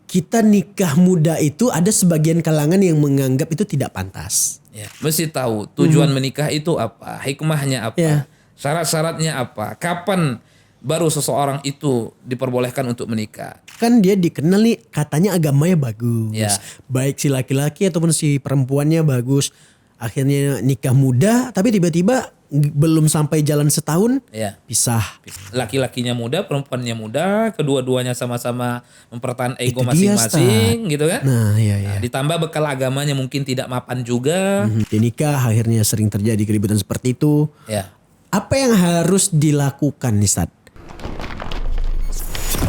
kita nikah muda itu ada sebagian kalangan yang menganggap itu tidak pantas. Ya, mesti tahu tujuan menikah itu apa, hikmahnya apa, Ya. syarat-syaratnya apa, kapan baru seseorang itu diperbolehkan untuk menikah. Kan dia dikenal nih katanya agamanya bagus. Ya. Baik si laki-laki ataupun si perempuannya bagus. Akhirnya nikah muda tapi tiba-tiba belum sampai jalan setahun Ya. pisah. Laki-lakinya muda, perempuannya muda, kedua-duanya sama-sama mempertahankan ego Itu dia, masing-masing gitu kan. Nah iya iya. Nah, ditambah bekal agamanya mungkin tidak mapan juga. Dia nikah akhirnya sering terjadi keributan seperti itu. Ya. Apa yang harus dilakukan nih Ustaz?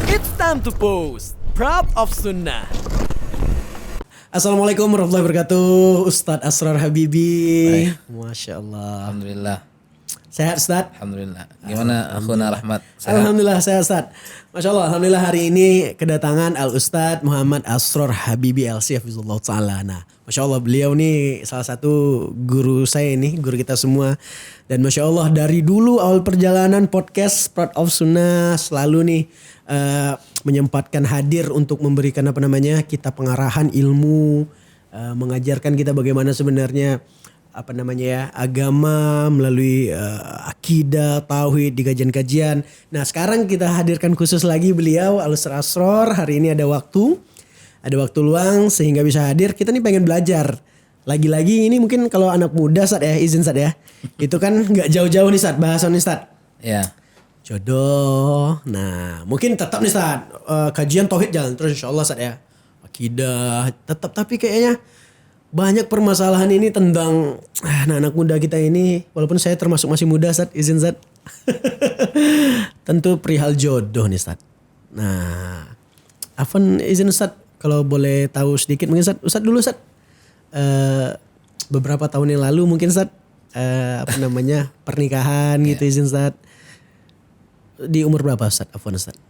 It's time to post Proud of Sunnah. Assalamualaikum warahmatullahi wabarakatuh. Ustadz Asrar Habibi. Masya Allah. Alhamdulillah. Sehat Ustadz? Alhamdulillah. Gimana akhuna Rahmat? Sehat? Alhamdulillah sehat Ustadz. Masya Allah. Alhamdulillah hari ini kedatangan Al Ustadz Muhammad Asrar Habibi LC Hafizullah Ta'ala. Nah, Masya Allah beliau nih salah satu guru saya ini, guru kita semua. Dan Masya Allah dari dulu awal perjalanan podcast Proud of Sunnah selalu nih menyempatkan hadir untuk memberikan kita pengarahan ilmu, mengajarkan kita bagaimana sebenarnya agama melalui akidah, tauhid di kajian-kajian. Nah sekarang kita hadirkan khusus lagi beliau Al Ustadz Asrar. Hari ini ada waktu luang sehingga bisa hadir. Kita nih pengen belajar. Lagi-lagi ini mungkin kalau anak muda Ustadz ya, izin Ustadz ya. Itu kan gak jauh-jauh nih Ustadz bahasan nih Ustadz. Ya. Jodoh. Nah mungkin tetap nih Ustadz kajian tauhid jalan terus insyaallah Ustadz ya. Akidah tetap, tapi kayaknya banyak permasalahan ini tentang anak-anak muda kita ini. Walaupun saya termasuk masih muda Ustadz, izin Ustadz. Tentu perihal jodoh nih Ustadz. Nah Afwan izin Ustadz kalau boleh tahu sedikit mungkin Ustadz dulu Ustadz. Beberapa tahun yang lalu mungkin Ustadz pernikahan gitu izin Ustadz. Di umur berapa Ustadz? Afwan Ustadz.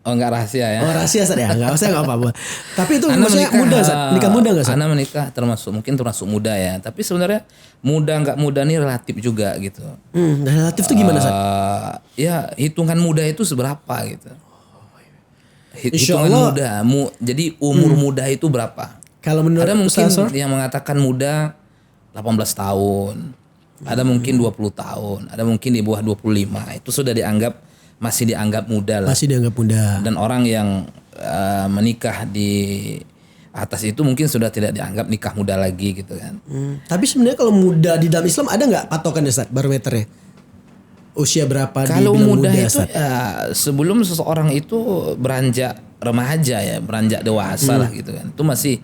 Oh enggak rahasia ya? Oh rahasia Ustadz ya? Enggak rahasia enggak apa-apa. Tapi itu maksudnya muda Ustadz? Nikah muda enggak Ustadz? Ana menikah termasuk muda ya. Tapi sebenarnya muda enggak muda nih relatif juga gitu. Relatif tuh gimana Ustadz? Ya hitungan muda itu seberapa gitu. Insya Hitungan Allah. muda. Jadi umur muda itu berapa? Kalau menurut Ada mungkin Ustadz Asrar? yang mengatakan muda 18 tahun. Ada mungkin 20 tahun. Ada mungkin di bawah 25. Itu sudah masih dianggap muda lah. Masih dianggap muda. Dan orang yang menikah di atas itu mungkin sudah tidak dianggap nikah muda lagi gitu kan. Tapi sebenarnya kalau muda di dalam Islam ada nggak patokannya Ustadz? Barometernya? Usia berapa Kalau dibilang muda itu Ustadz? sebelum seseorang itu beranjak remaja ya, beranjak dewasa lah gitu kan. Itu masih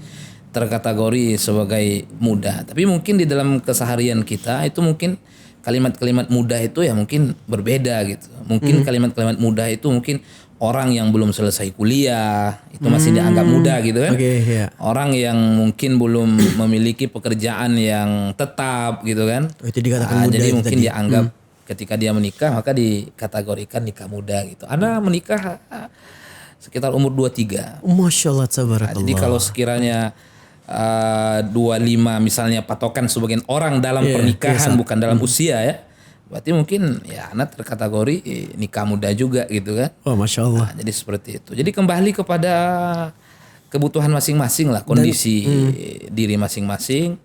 terkategori sebagai muda. Tapi mungkin di dalam keseharian kita itu mungkin kalimat-kalimat muda itu ya mungkin berbeda gitu. Mungkin kalimat-kalimat muda itu mungkin orang yang belum selesai kuliah itu masih dianggap muda gitu kan. Iya. Orang yang mungkin belum memiliki pekerjaan yang tetap gitu kan. Oh, itu dikatakan muda jadi itu mungkin tadi. dianggap ketika dia menikah maka dikategorikan nikah muda gitu. Ana menikah sekitar umur 23. Masya Allah tabarakallah. Jadi kalau sekiranya 25 misalnya patokan sebagian orang dalam pernikahan bukan dalam usia ya. Berarti mungkin ya anak terkategori nikah muda juga gitu kan. Oh Masya Allah. Jadi seperti itu. Jadi kembali kepada kebutuhan masing-masing lah, kondisi diri masing-masing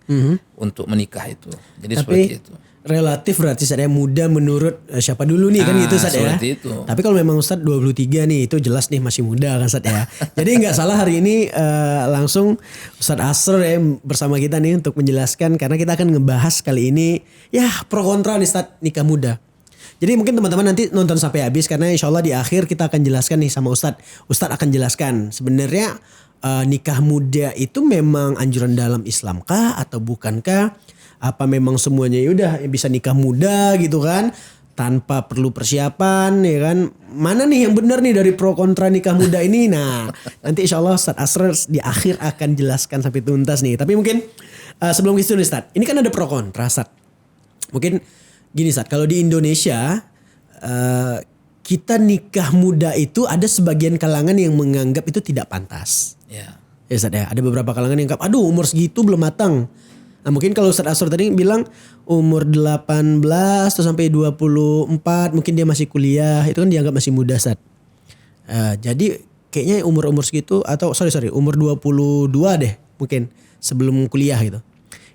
untuk menikah itu. Jadi Tapi seperti itu. relatif berarti Ustadz ya muda menurut siapa dulu nih kan gitu Ustadz ya. Seperti itu. Tapi kalau memang Ustadz 23 nih itu jelas nih masih muda kan Ustadz ya. Jadi nggak salah hari ini langsung Ustadz Asrar ya bersama kita nih untuk menjelaskan karena kita akan ngebahas kali ini ya pro kontra nih Ustadz nikah muda. Jadi mungkin teman-teman nanti nonton sampai habis karena insya Allah di akhir kita akan jelaskan nih sama Ustadz. Ustadz akan jelaskan sebenarnya nikah muda itu memang anjuran dalam Islam kah atau bukankah? Apa memang semuanya yaudah bisa nikah muda gitu kan tanpa perlu persiapan ya kan, mana nih yang benar nih dari pro kontra nikah muda ini. Nah nanti insya Allah Ustadz Asrar di akhir akan jelaskan sampai tuntas nih. Tapi mungkin sebelum itu nih Ustadz, ini kan ada pro kontra Ustadz. Mungkin gini Ustadz, kalau di Indonesia kita nikah muda itu ada sebagian kalangan yang menganggap itu tidak pantas. Ya. Ya Ustadz ya, ada beberapa kalangan yang anggap aduh umur segitu belum matang. Nah mungkin kalau Ustadz Asrar tadi bilang umur 18 atau sampai 24 mungkin dia masih kuliah, itu kan dianggap masih muda Ustadz. Jadi kayaknya umur-umur segitu atau sorry umur 22 deh mungkin sebelum kuliah gitu.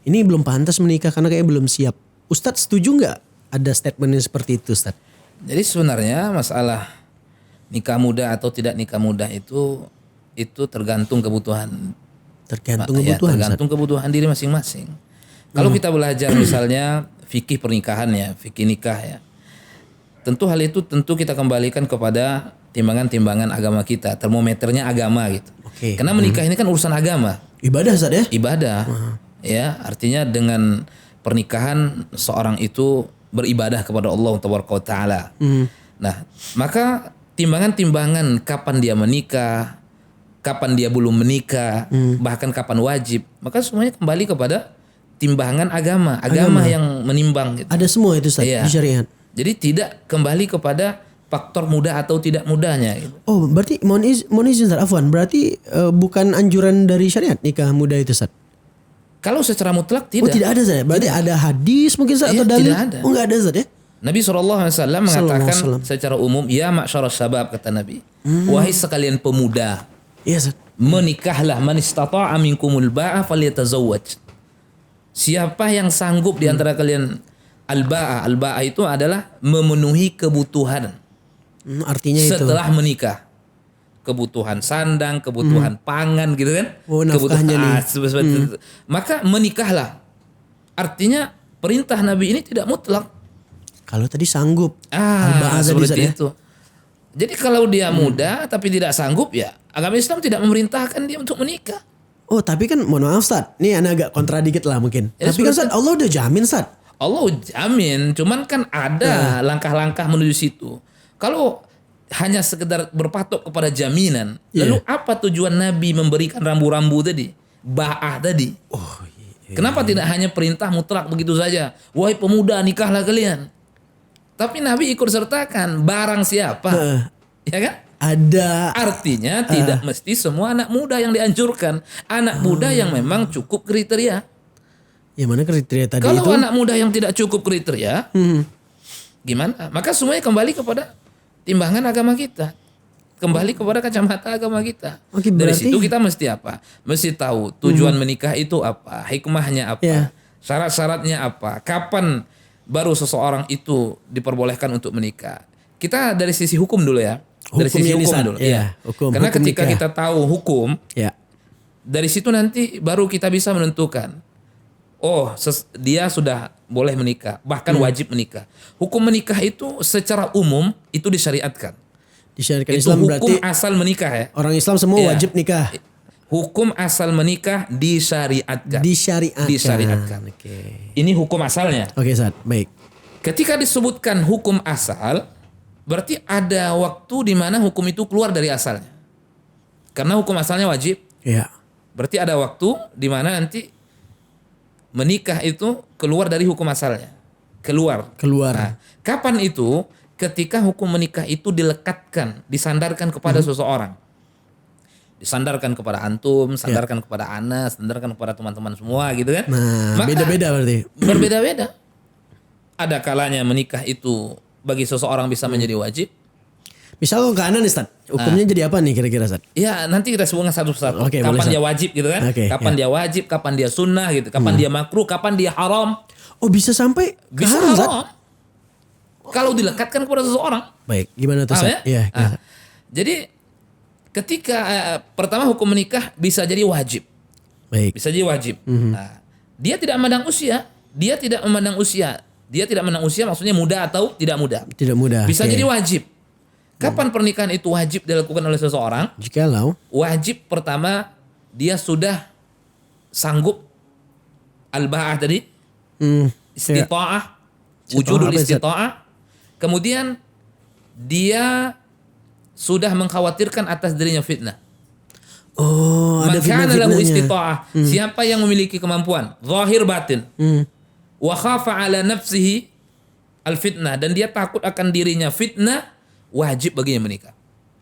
Ini belum pantas menikah karena kayaknya belum siap. Ustadz setuju nggak ada statement yang seperti itu, Ustadz? Jadi sebenarnya masalah nikah muda atau tidak nikah muda itu tergantung kebutuhan. Tergantung Ya, kebutuhan. tergantung kebutuhan diri masing-masing. Kalau kita belajar misalnya fikih pernikahan ya, fikih nikah ya. Tentu hal itu kita kembalikan kepada timbangan-timbangan agama kita, termometernya agama gitu. Oke. Karena menikah ini kan urusan agama, Ibadah, Ustadz ya? ibadah. Ya, artinya dengan pernikahan seorang itu beribadah kepada Allah Taala. Nah, maka timbangan-timbangan kapan dia menikah, kapan dia belum menikah, bahkan kapan wajib, maka semuanya kembali kepada timbangan agama yang menimbang gitu. Ada semua itu, Ustadz, Iya. di syariat. Jadi tidak kembali kepada faktor mudah atau tidak mudahnya gitu. Oh, berarti mohon izin, Ustadz, afwan. Berarti bukan anjuran dari syariat nikah muda itu, Ustadz? Kalau secara mutlak Oh, tidak. tidak ada, Ustadz. Berarti ada hadis mungkin, Ustadz, Iya, atau dalil? tidak ada. Oh, enggak ada, Ustadz ya? Nabi SAW mengatakan SAW. secara umum, ya ma'syarus syabab, kata Nabi. Wahai sekalian pemuda, Iya, Ustadz. menikahlah man istata'a minkumul ba'a falyatazawwaj. Siapa yang sanggup di antara kalian al-ba'a itu adalah memenuhi kebutuhan Artinya itu. setelah menikah. Kebutuhan sandang, kebutuhan pangan gitu kan. Oh, nafkahnya nih. Seperti itu. Maka menikahlah. Artinya perintah Nabi ini tidak mutlak. Kalau tadi sanggup. Al-Ba'ah tadi, Seperti Ustadz, ya? itu. Jadi kalau dia muda tapi tidak sanggup, ya agama Islam tidak memerintahkan dia untuk menikah. Oh, tapi kan mohon maaf, Ustadz. Ini agak kontra dikit lah mungkin. Ya, tapi kan, seperti- Ustadz, Allah udah jamin, Ustadz. Allah jamin, cuman kan ada langkah-langkah menuju situ. Kalau hanya sekedar berpatok kepada jaminan, lalu apa tujuan Nabi memberikan rambu-rambu tadi? Ba'ah tadi. Kenapa tidak hanya perintah mutlak begitu saja? Wahai pemuda, nikahlah kalian. Tapi Nabi ikut sertakan barang siapa. Ya kan? Ada. Artinya tidak mesti semua anak muda yang dianjurkan. Anak muda yang memang cukup kriteria. Yang mana kriteria tadi Kalau itu? anak muda yang tidak cukup kriteria, gimana? Maka semuanya kembali kepada timbangan agama kita. Kembali kepada kacamata agama kita. Oke, Dari berarti- situ kita mesti apa? Mesti tahu tujuan menikah itu apa, hikmahnya apa, Ya. syarat-syaratnya apa, kapan baru seseorang itu diperbolehkan untuk menikah. Kita dari sisi hukum dulu ya. Dari sisi Hukumnya nih, hukum Sat. dulu. Iya, Iya. hukum Karena ketika nikah. kita tahu hukum, Ya. dari situ nanti baru kita bisa menentukan. Oh, dia sudah boleh menikah, bahkan wajib menikah. Hukum menikah itu secara umum itu disyariatkan. Disyariatkan Itu Islam hukum berarti asal menikah ya. orang Islam semua Iya. wajib nikah. Hukum asal menikah disyariatkan. Disyariatkan. Oke. Ini hukum asalnya. Oke, Ustadz. Baik. Ketika disebutkan hukum asal, berarti ada waktu di mana hukum itu keluar dari asalnya. Karena hukum asalnya wajib, Ya. berarti ada waktu di mana nanti menikah itu keluar dari hukum asalnya. Keluar. Nah, kapan itu? Ketika hukum menikah itu dilekatkan, disandarkan kepada seseorang. Disandarkan kepada antum, sandarkan kepada ana, sandarkan kepada teman-teman semua gitu kan. Nah, Maka beda-beda berarti. berbeda-beda. Ada kalanya menikah itu bagi seseorang bisa menjadi wajib. Misal ke kanan nih, Ustadz. Hukumnya jadi apa nih kira-kira, Ustadz? Ya nanti kita sebutkan satu-satu. Oke, Kapan boleh, dia Ustaz. wajib gitu kan? Oke, Kapan ya. dia wajib, kapan dia sunnah gitu. Kapan dia makruh, kapan dia haram. Oh, bisa sampai ke Bisa haram, Ustadz? haram. Kalau dilekatkan kepada seseorang. Baik, gimana tuh, Paham Ustadz? ya? Iya. Nah, jadi ketika pertama hukum menikah bisa jadi wajib. Baik. Bisa jadi wajib. Nah, dia tidak memandang usia. Dia tidak memandang usia. Dia tidak memandang usia maksudnya muda atau tidak muda. Tidak mudah. Bisa Oke. jadi wajib. Kapan pernikahan itu wajib dilakukan oleh seseorang? Jikalau Wajib pertama dia sudah sanggup al-ba'ah tadi, istita'ah, wujudul apa, Ustaz? istita'ah. Kemudian dia sudah mengkhawatirkan atas dirinya fitnah. Oh, ada Maka lahu fitnah-fitnahnya. istita'ah. Siapa yang memiliki kemampuan zahir batin. Wa khafa ala nafsihi al-fitnah, dan dia takut akan dirinya fitnah, wajib baginya menikah.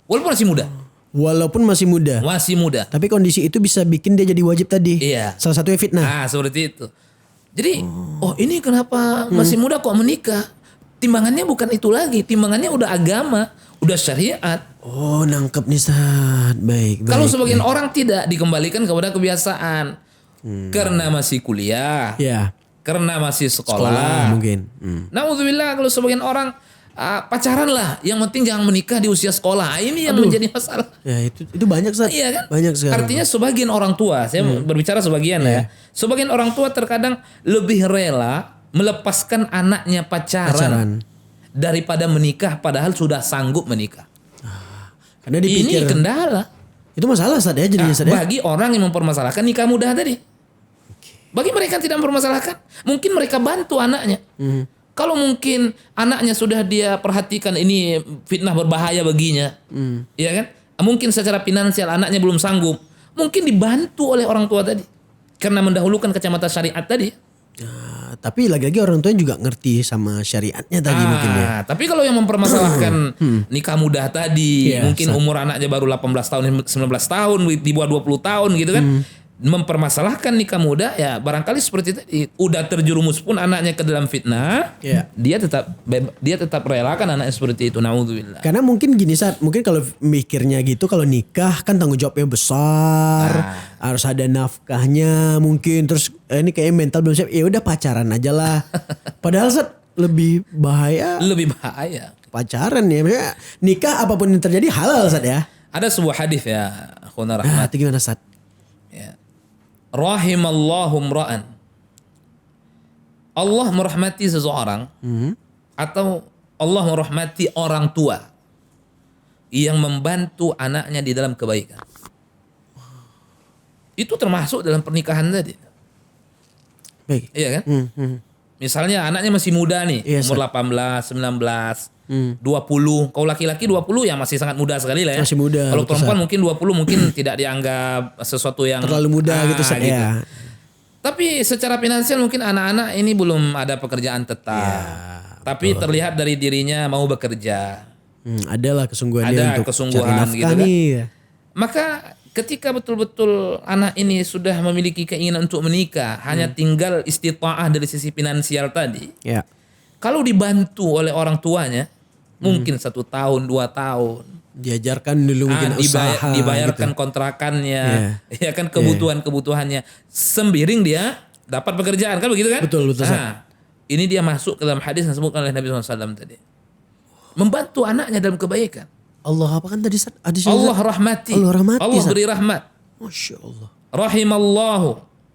Walaupun masih muda. Walaupun masih muda. Masih muda. Tapi kondisi itu bisa bikin dia jadi wajib tadi. Iya. Salah satunya fitnah. Ah, seperti itu. Jadi, oh ini kenapa masih muda kok menikah? Timbangannya bukan itu lagi. Timbangannya udah agama, udah syariat. Oh, nangkep nih Ustaz. Baik, Kalau baik. sebagian orang tidak, dikembalikan kepada kebiasaan. Karena masih kuliah, Ya, karena masih sekolah sekolah. mungkin. Naudzubillah, kalau sebagian orang pacaran lah, yang penting jangan menikah di usia sekolah. Ini yang menjadi masalah. Ya, itu banyak Ustaz. Iya kan? Banyak sekarang. Artinya sebagian orang tua, saya berbicara sebagian ya. Sebagian orang tua terkadang lebih rela melepaskan anaknya pacaran daripada menikah padahal sudah sanggup menikah. Karena dipikir Ini kendala. itu masalah Ustaz ya jadinya Ustaz ya. Bagi orang yang mempermasalahkan nikah muda tadi. Bagi mereka yang tidak mempermasalahkan, mungkin mereka bantu anaknya. Kalau mungkin anaknya sudah dia perhatikan ini fitnah berbahaya baginya, ya kan? Mungkin secara finansial anaknya belum sanggup, mungkin dibantu oleh orang tua tadi, karena mendahulukan kacamata syariat tadi. Nah, tapi lagi-lagi orang tua juga ngerti sama syariatnya tadi mungkin ya. Tapi kalau yang mempermasalahkan nikah muda tadi, Iya, mungkin umur anaknya baru 18 tahun, 19 tahun, di bawah 20 tahun gitu kan. Mempermasalahkan nikah muda ya barangkali seperti tadi, udah terjerumus pun anaknya ke dalam fitnah, Iya. dia tetap relakan anaknya seperti itu. Naudzubillah. Karena mungkin gini Sat, mungkin kalau mikirnya gitu kalau nikah kan tanggung jawabnya besar, harus ada nafkahnya mungkin terus ini kayak mental belum siap, ya udah pacaran aja lah. Padahal Sat lebih bahaya Lebih bahaya. pacaran ya. Maksudnya nikah apapun yang terjadi halal Sat ya. Ada sebuah hadis ya, akhuna Nah, rahmat. itu gimana Sat? Ya. Rahimallahu mra'an. Allah merahmati seseorang atau Allah merahmati orang tua yang membantu anaknya di dalam kebaikan. Itu termasuk dalam pernikahan tadi. Baik. Iya kan? Misalnya anaknya masih muda nih, Iya, umur 18, 19, 20. Kalau laki-laki 20 ya masih sangat muda sekali lah ya. Masih muda, Kalau betul, perempuan mungkin 20 mungkin tidak dianggap sesuatu yang Terlalu muda gitu Sat ya. Tapi secara finansial mungkin anak-anak ini belum ada pekerjaan tetap. Tapi terlihat dari dirinya mau bekerja. Adalah kesungguhannya Ada untuk kesungguhan cari nafkah gitu kan. nih. Maka ketika betul-betul anak ini sudah memiliki keinginan untuk menikah, hanya tinggal istita'ah dari sisi finansial tadi. Ya. Kalau dibantu oleh orang tuanya, mungkin 1 tahun, 2 tahun. Diajarkan dulu mungkin usaha Dibayarkan gitu. kontrakannya, ya kan kebutuhan-kebutuhannya. Sembiring dia dapat pekerjaan kan begitu kan? Betul, betul, Nah, ini dia masuk ke dalam hadis yang disebutkan oleh Nabi SAW tadi. Membantu anaknya dalam kebaikan. Allah apa kan tadi Sat? Hadisnya, Allah Sat? rahmati. Allah rahmati, Allah Sat. beri rahmat. Masya Allah. Rahimallahu.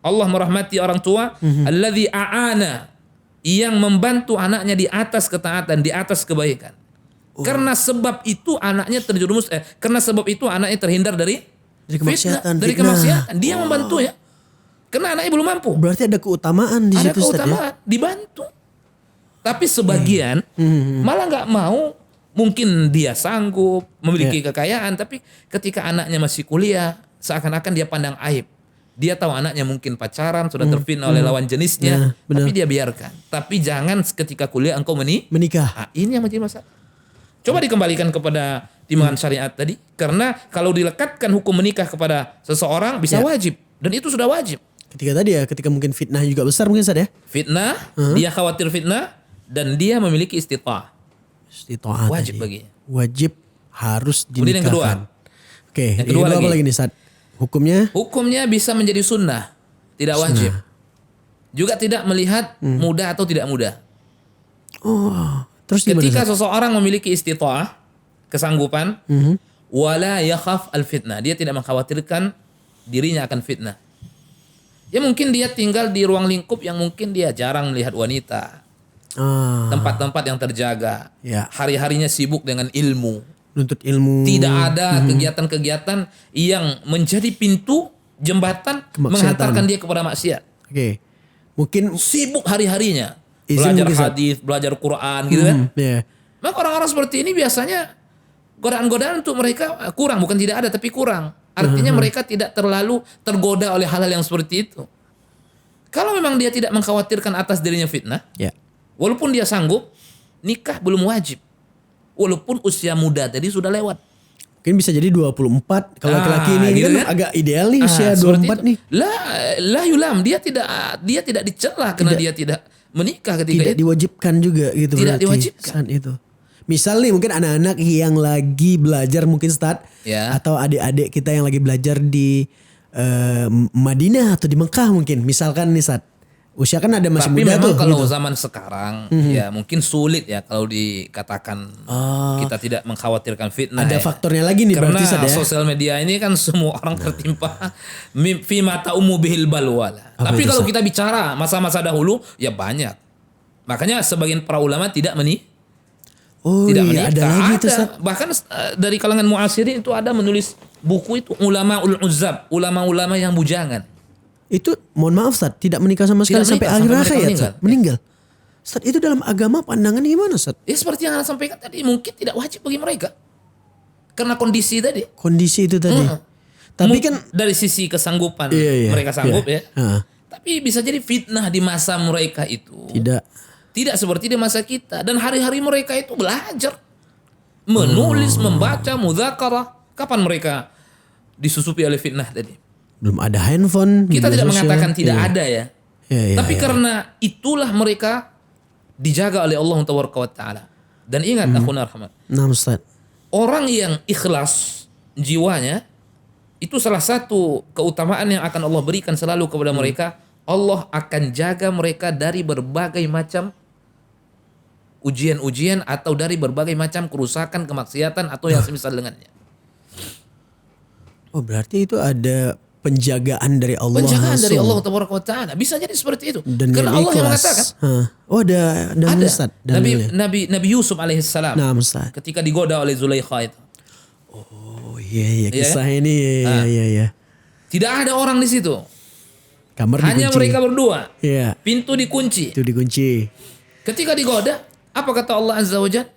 Allah merahmati orang tua. Alladzi a'ana. Yang membantu anaknya di atas ketaatan, di atas kebaikan. Karena sebab itu anaknya terjerumus. Karena sebab itu anaknya terhindar dari kemaksiatan, dari fitnah. kemaksiatan. Dia membantu ya. Karena anaknya belum mampu. Berarti ada keutamaan di Ada situ Ustaz ya. keutamaan, dibantu. Tapi sebagian malah nggak mau. Mungkin dia sanggup memiliki kekayaan, tapi ketika anaknya masih kuliah, seakan-akan dia pandang aib. Dia tahu anaknya mungkin pacaran, sudah terfitnah oleh lawan jenisnya, tapi dia biarkan. Tapi jangan ketika kuliah engkau Menikah. Nah, ini yang menjadi masalah. Coba dikembalikan kepada timbangan syariat tadi, karena kalau dilekatkan hukum menikah kepada seseorang bisa wajib, dan itu sudah wajib. Ketika mungkin fitnah juga besar mungkin Ustaz ya. Fitnah, dia khawatir fitnah, dan dia memiliki istita'ah. Istita'ah Wajib tadi. baginya. Wajib harus Kemudian yang kedua. dinikahkan. Oke, Yang kedua apa lagi. lagi nih Ustaz? Hukumnya Hukumnya bisa menjadi sunnah, tidak wajib. Juga tidak melihat mudah atau tidak mudah. terus gimana? Ketika Ustaz? seseorang memiliki istita'ah, kesanggupan, wala yakhaf al-fitnah, dia tidak mengkhawatirkan dirinya akan fitnah. Ya mungkin dia tinggal di ruang lingkup yang mungkin dia jarang melihat wanita. Tempat-tempat yang terjaga. Ya. Hari-harinya sibuk dengan ilmu. Nuntut ilmu. Tidak ada kegiatan-kegiatan yang menjadi pintu jembatan Kemaksiatan. menghantarkan dia kepada maksiat. Oke. Mungkin Sibuk hari-harinya. Izin Belajar mungkin, Ustaz. hadis, belajar Quran gitu kan. ya. Maka orang-orang seperti ini biasanya godaan-godaan untuk mereka kurang. Bukan tidak ada tapi kurang. Artinya mereka tidak terlalu tergoda oleh hal-hal yang seperti itu. Kalau memang dia tidak mengkhawatirkan atas dirinya fitnah. Ya. Walaupun dia sanggup, nikah belum wajib. Walaupun usia muda tadi sudah lewat. Mungkin bisa jadi 24 kalau laki-laki ini gitu kan kan? agak ideal nih usia Seperti 24 itu. nih. La yulam, dia tidak dicela karena dia tidak menikah ketika Tidak itu. diwajibkan juga gitu Tidak berarti diwajibkan. saat itu. Misal nih mungkin anak-anak yang lagi belajar mungkin Ya. atau adik-adik kita yang lagi belajar di Madinah atau di Mekah mungkin. Misalkan nih Sat. Usia kan ada masih Tapi muda memang tuh. kalau gitu. zaman sekarang ya mungkin sulit ya kalau dikatakan kita tidak mengkhawatirkan fitnah. Ada ya. faktornya lagi nih Karena berarti Sat ya. sosial media ini kan semua orang tertimpa fi mata ummu bihil balwa. Apa Tapi itu, kalau Sat? kita bicara masa-masa dahulu ya banyak. Makanya sebagian para ulama tidak Oh tidak iya ada menikah. lagi tuh Ada. Sat. Bahkan dari kalangan muasirin itu ada menulis buku itu ulama ul uzab, ulama-ulama yang bujangan. Itu mohon maaf Sat, tidak menikah sama sekali Tidak sampai menikah, akhir sampai hayat mereka Sat. Meninggal. Sat itu dalam agama pandangannya gimana Sat? Ya seperti yang Anda sampaikan tadi mungkin tidak wajib bagi mereka. Karena kondisi tadi. Kondisi itu tadi. Tapi kan dari sisi kesanggupan Iya, mereka sanggup iya. ya. Tapi bisa jadi fitnah di masa mereka itu. Tidak seperti di masa kita. Dan hari-hari mereka itu belajar. Menulis, membaca, mudzakarah. Kapan mereka disusupi oleh fitnah tadi? belum ada handphone. Kita media tidak sosial. mengatakan tidak Iya. ada ya. Iya, Tapi iya. karena itulah mereka dijaga oleh Allah Taala. Dan ingat akhuna rahmat. Nah Ustaz. Orang yang ikhlas jiwanya itu salah satu keutamaan yang akan Allah berikan selalu kepada mereka. Allah akan jaga mereka dari berbagai macam ujian-ujian atau dari berbagai macam kerusakan, kemaksiatan atau yang semisal dengannya. Oh berarti itu ada penjagaan dari Allah Penjagaan dari langsung. Allah Taala. Bisa jadi seperti itu. Dan Karena yang Allah yang ikhlas. mengatakan. Oh ada Ada. Ustaz. dalilnya. Nabi Yusuf alaihissalam. Nah Ustaz. Ketika digoda oleh Zulaikha itu. Oh iya Iya. kisah ini iya. Tidak ada orang di situ. Kamar Hanya dikunci. mereka berdua. Iya. Pintu dikunci. Itu dikunci. Ketika digoda, apa kata Allah Azza wa Jalla?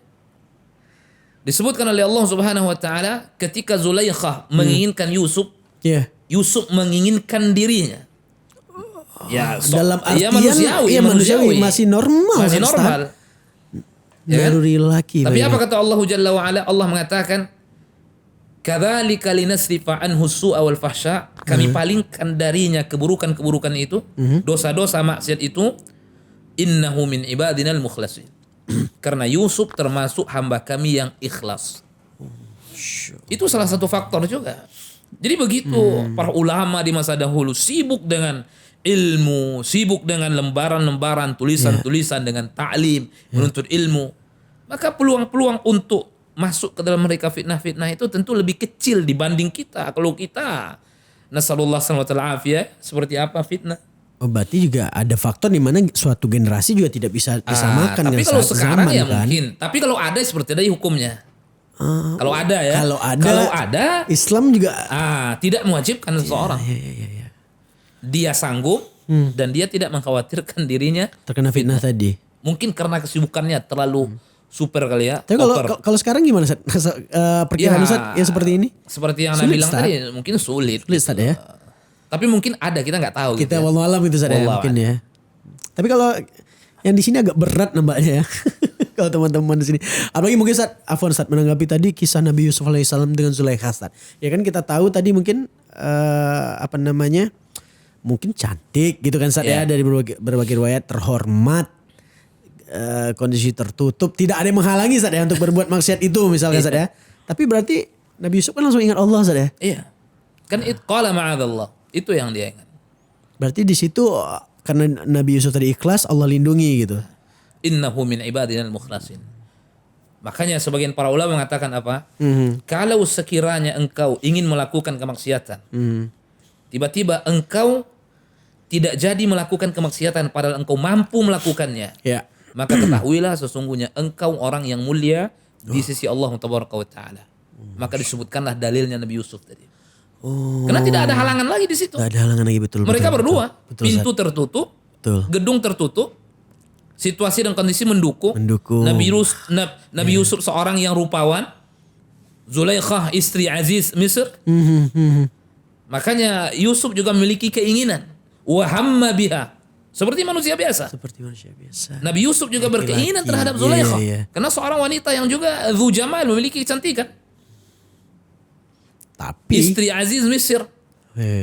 Disebutkan oleh Allah Subhanahu wa taala ketika Zulaikha menginginkan Yusuf, Iya. Yusuf menginginkan dirinya. Ya, Dalam artian manusiawi, masih normal. Masih Ustaz. normal. Ya kan? Naluri laki. Tapi Pak, apa ya. kata Allah Jalla wa ala? Allah mengatakan, "Kadzalika linasrifa anhu su'a wal fahsya." Kami palingkan darinya keburukan-keburukan itu, dosa-dosa maksiat itu, innahu min ibadinal mukhlasin. Karena Yusuf termasuk hamba kami yang ikhlas. Itu salah satu faktor juga. Jadi begitu para ulama di masa dahulu sibuk dengan ilmu, sibuk dengan lembaran-lembaran, tulisan-tulisan dengan ta'lim, menuntut ilmu. Maka peluang-peluang untuk masuk ke dalam mereka fitnah-fitnah itu tentu lebih kecil dibanding kita. Kalau kita, nasallallahu alaihi wasallam, seperti apa fitnah? Oh, berarti juga ada faktor di mana suatu generasi juga tidak bisa disamakan Tapi dengan kalau saat sekarang zaman, ya kan? mungkin. Tapi kalau ada seperti tadi hukumnya. Kalau ada ya. Kalau ada, ada, Islam juga tidak mewajibkan seseorang. iya. Dia sanggup dan dia tidak mengkhawatirkan dirinya. terkena fitnah tadi. Mungkin karena kesibukannya terlalu super kali ya. Tapi over. kalau sekarang gimana Ustaz? Perkiraan Ya, Ustaz yang seperti ini? Seperti yang Anda Sulit, bilang Ustaz. tadi, mungkin sulit. Sulit Ustaz ya. Tapi mungkin ada, kita nggak tahu. Kita gitu ya. wallahu alam itu Ustaz ya Wallahu mungkin ya. Tapi kalau yang di sini agak berat nampaknya ya. Kalau teman-teman di sini. Apalagi mungkin Afwan Ustaz menanggapi tadi kisah Nabi Yusuf alaihissalam dengan Zulaikha Ustaz. Ya kan kita tahu tadi mungkin mungkin cantik gitu kan Ustaz ya, dari berbagai riwayat, terhormat, kondisi tertutup, tidak ada yang menghalangi Ustaz ya untuk berbuat maksiat itu misalkan Ustaz ya. Tapi berarti Nabi Yusuf kan langsung ingat Allah Ustaz ya. Iya. Kan qala ma'adzallah. Itu yang dia ingat. Berarti di situ karena Nabi Yusuf tadi ikhlas, Allah lindungi gitu. Innahu min ibadinal mukhlasin. Makanya sebagian para ulama mengatakan apa? Kalau sekiranya engkau ingin melakukan kemaksiatan, tiba-tiba engkau tidak jadi melakukan kemaksiatan padahal engkau mampu melakukannya, Ya. maka ketahuilah sesungguhnya engkau orang yang mulia di sisi Allah Taala. Maka disebutkanlah dalilnya Nabi Yusuf tadi. Karena tidak ada halangan lagi di situ. Gak ada halangan lagi betul. Mereka betul, berdua, betul, pintu Ustaz. tertutup, Betul. gedung tertutup, situasi dan kondisi mendukung. Nabi Yusuf seorang yang rupawan, Zulaikha istri Aziz Misr. Makanya Yusuf juga memiliki keinginan, wa hamma biha, seperti manusia biasa. Seperti manusia biasa. Nabi Yusuf juga berkeinginan terhadap Iya, Zulaikha, iya. karena seorang wanita yang juga dzu jamal, memiliki kecantikan, Tapi istri Aziz Misr.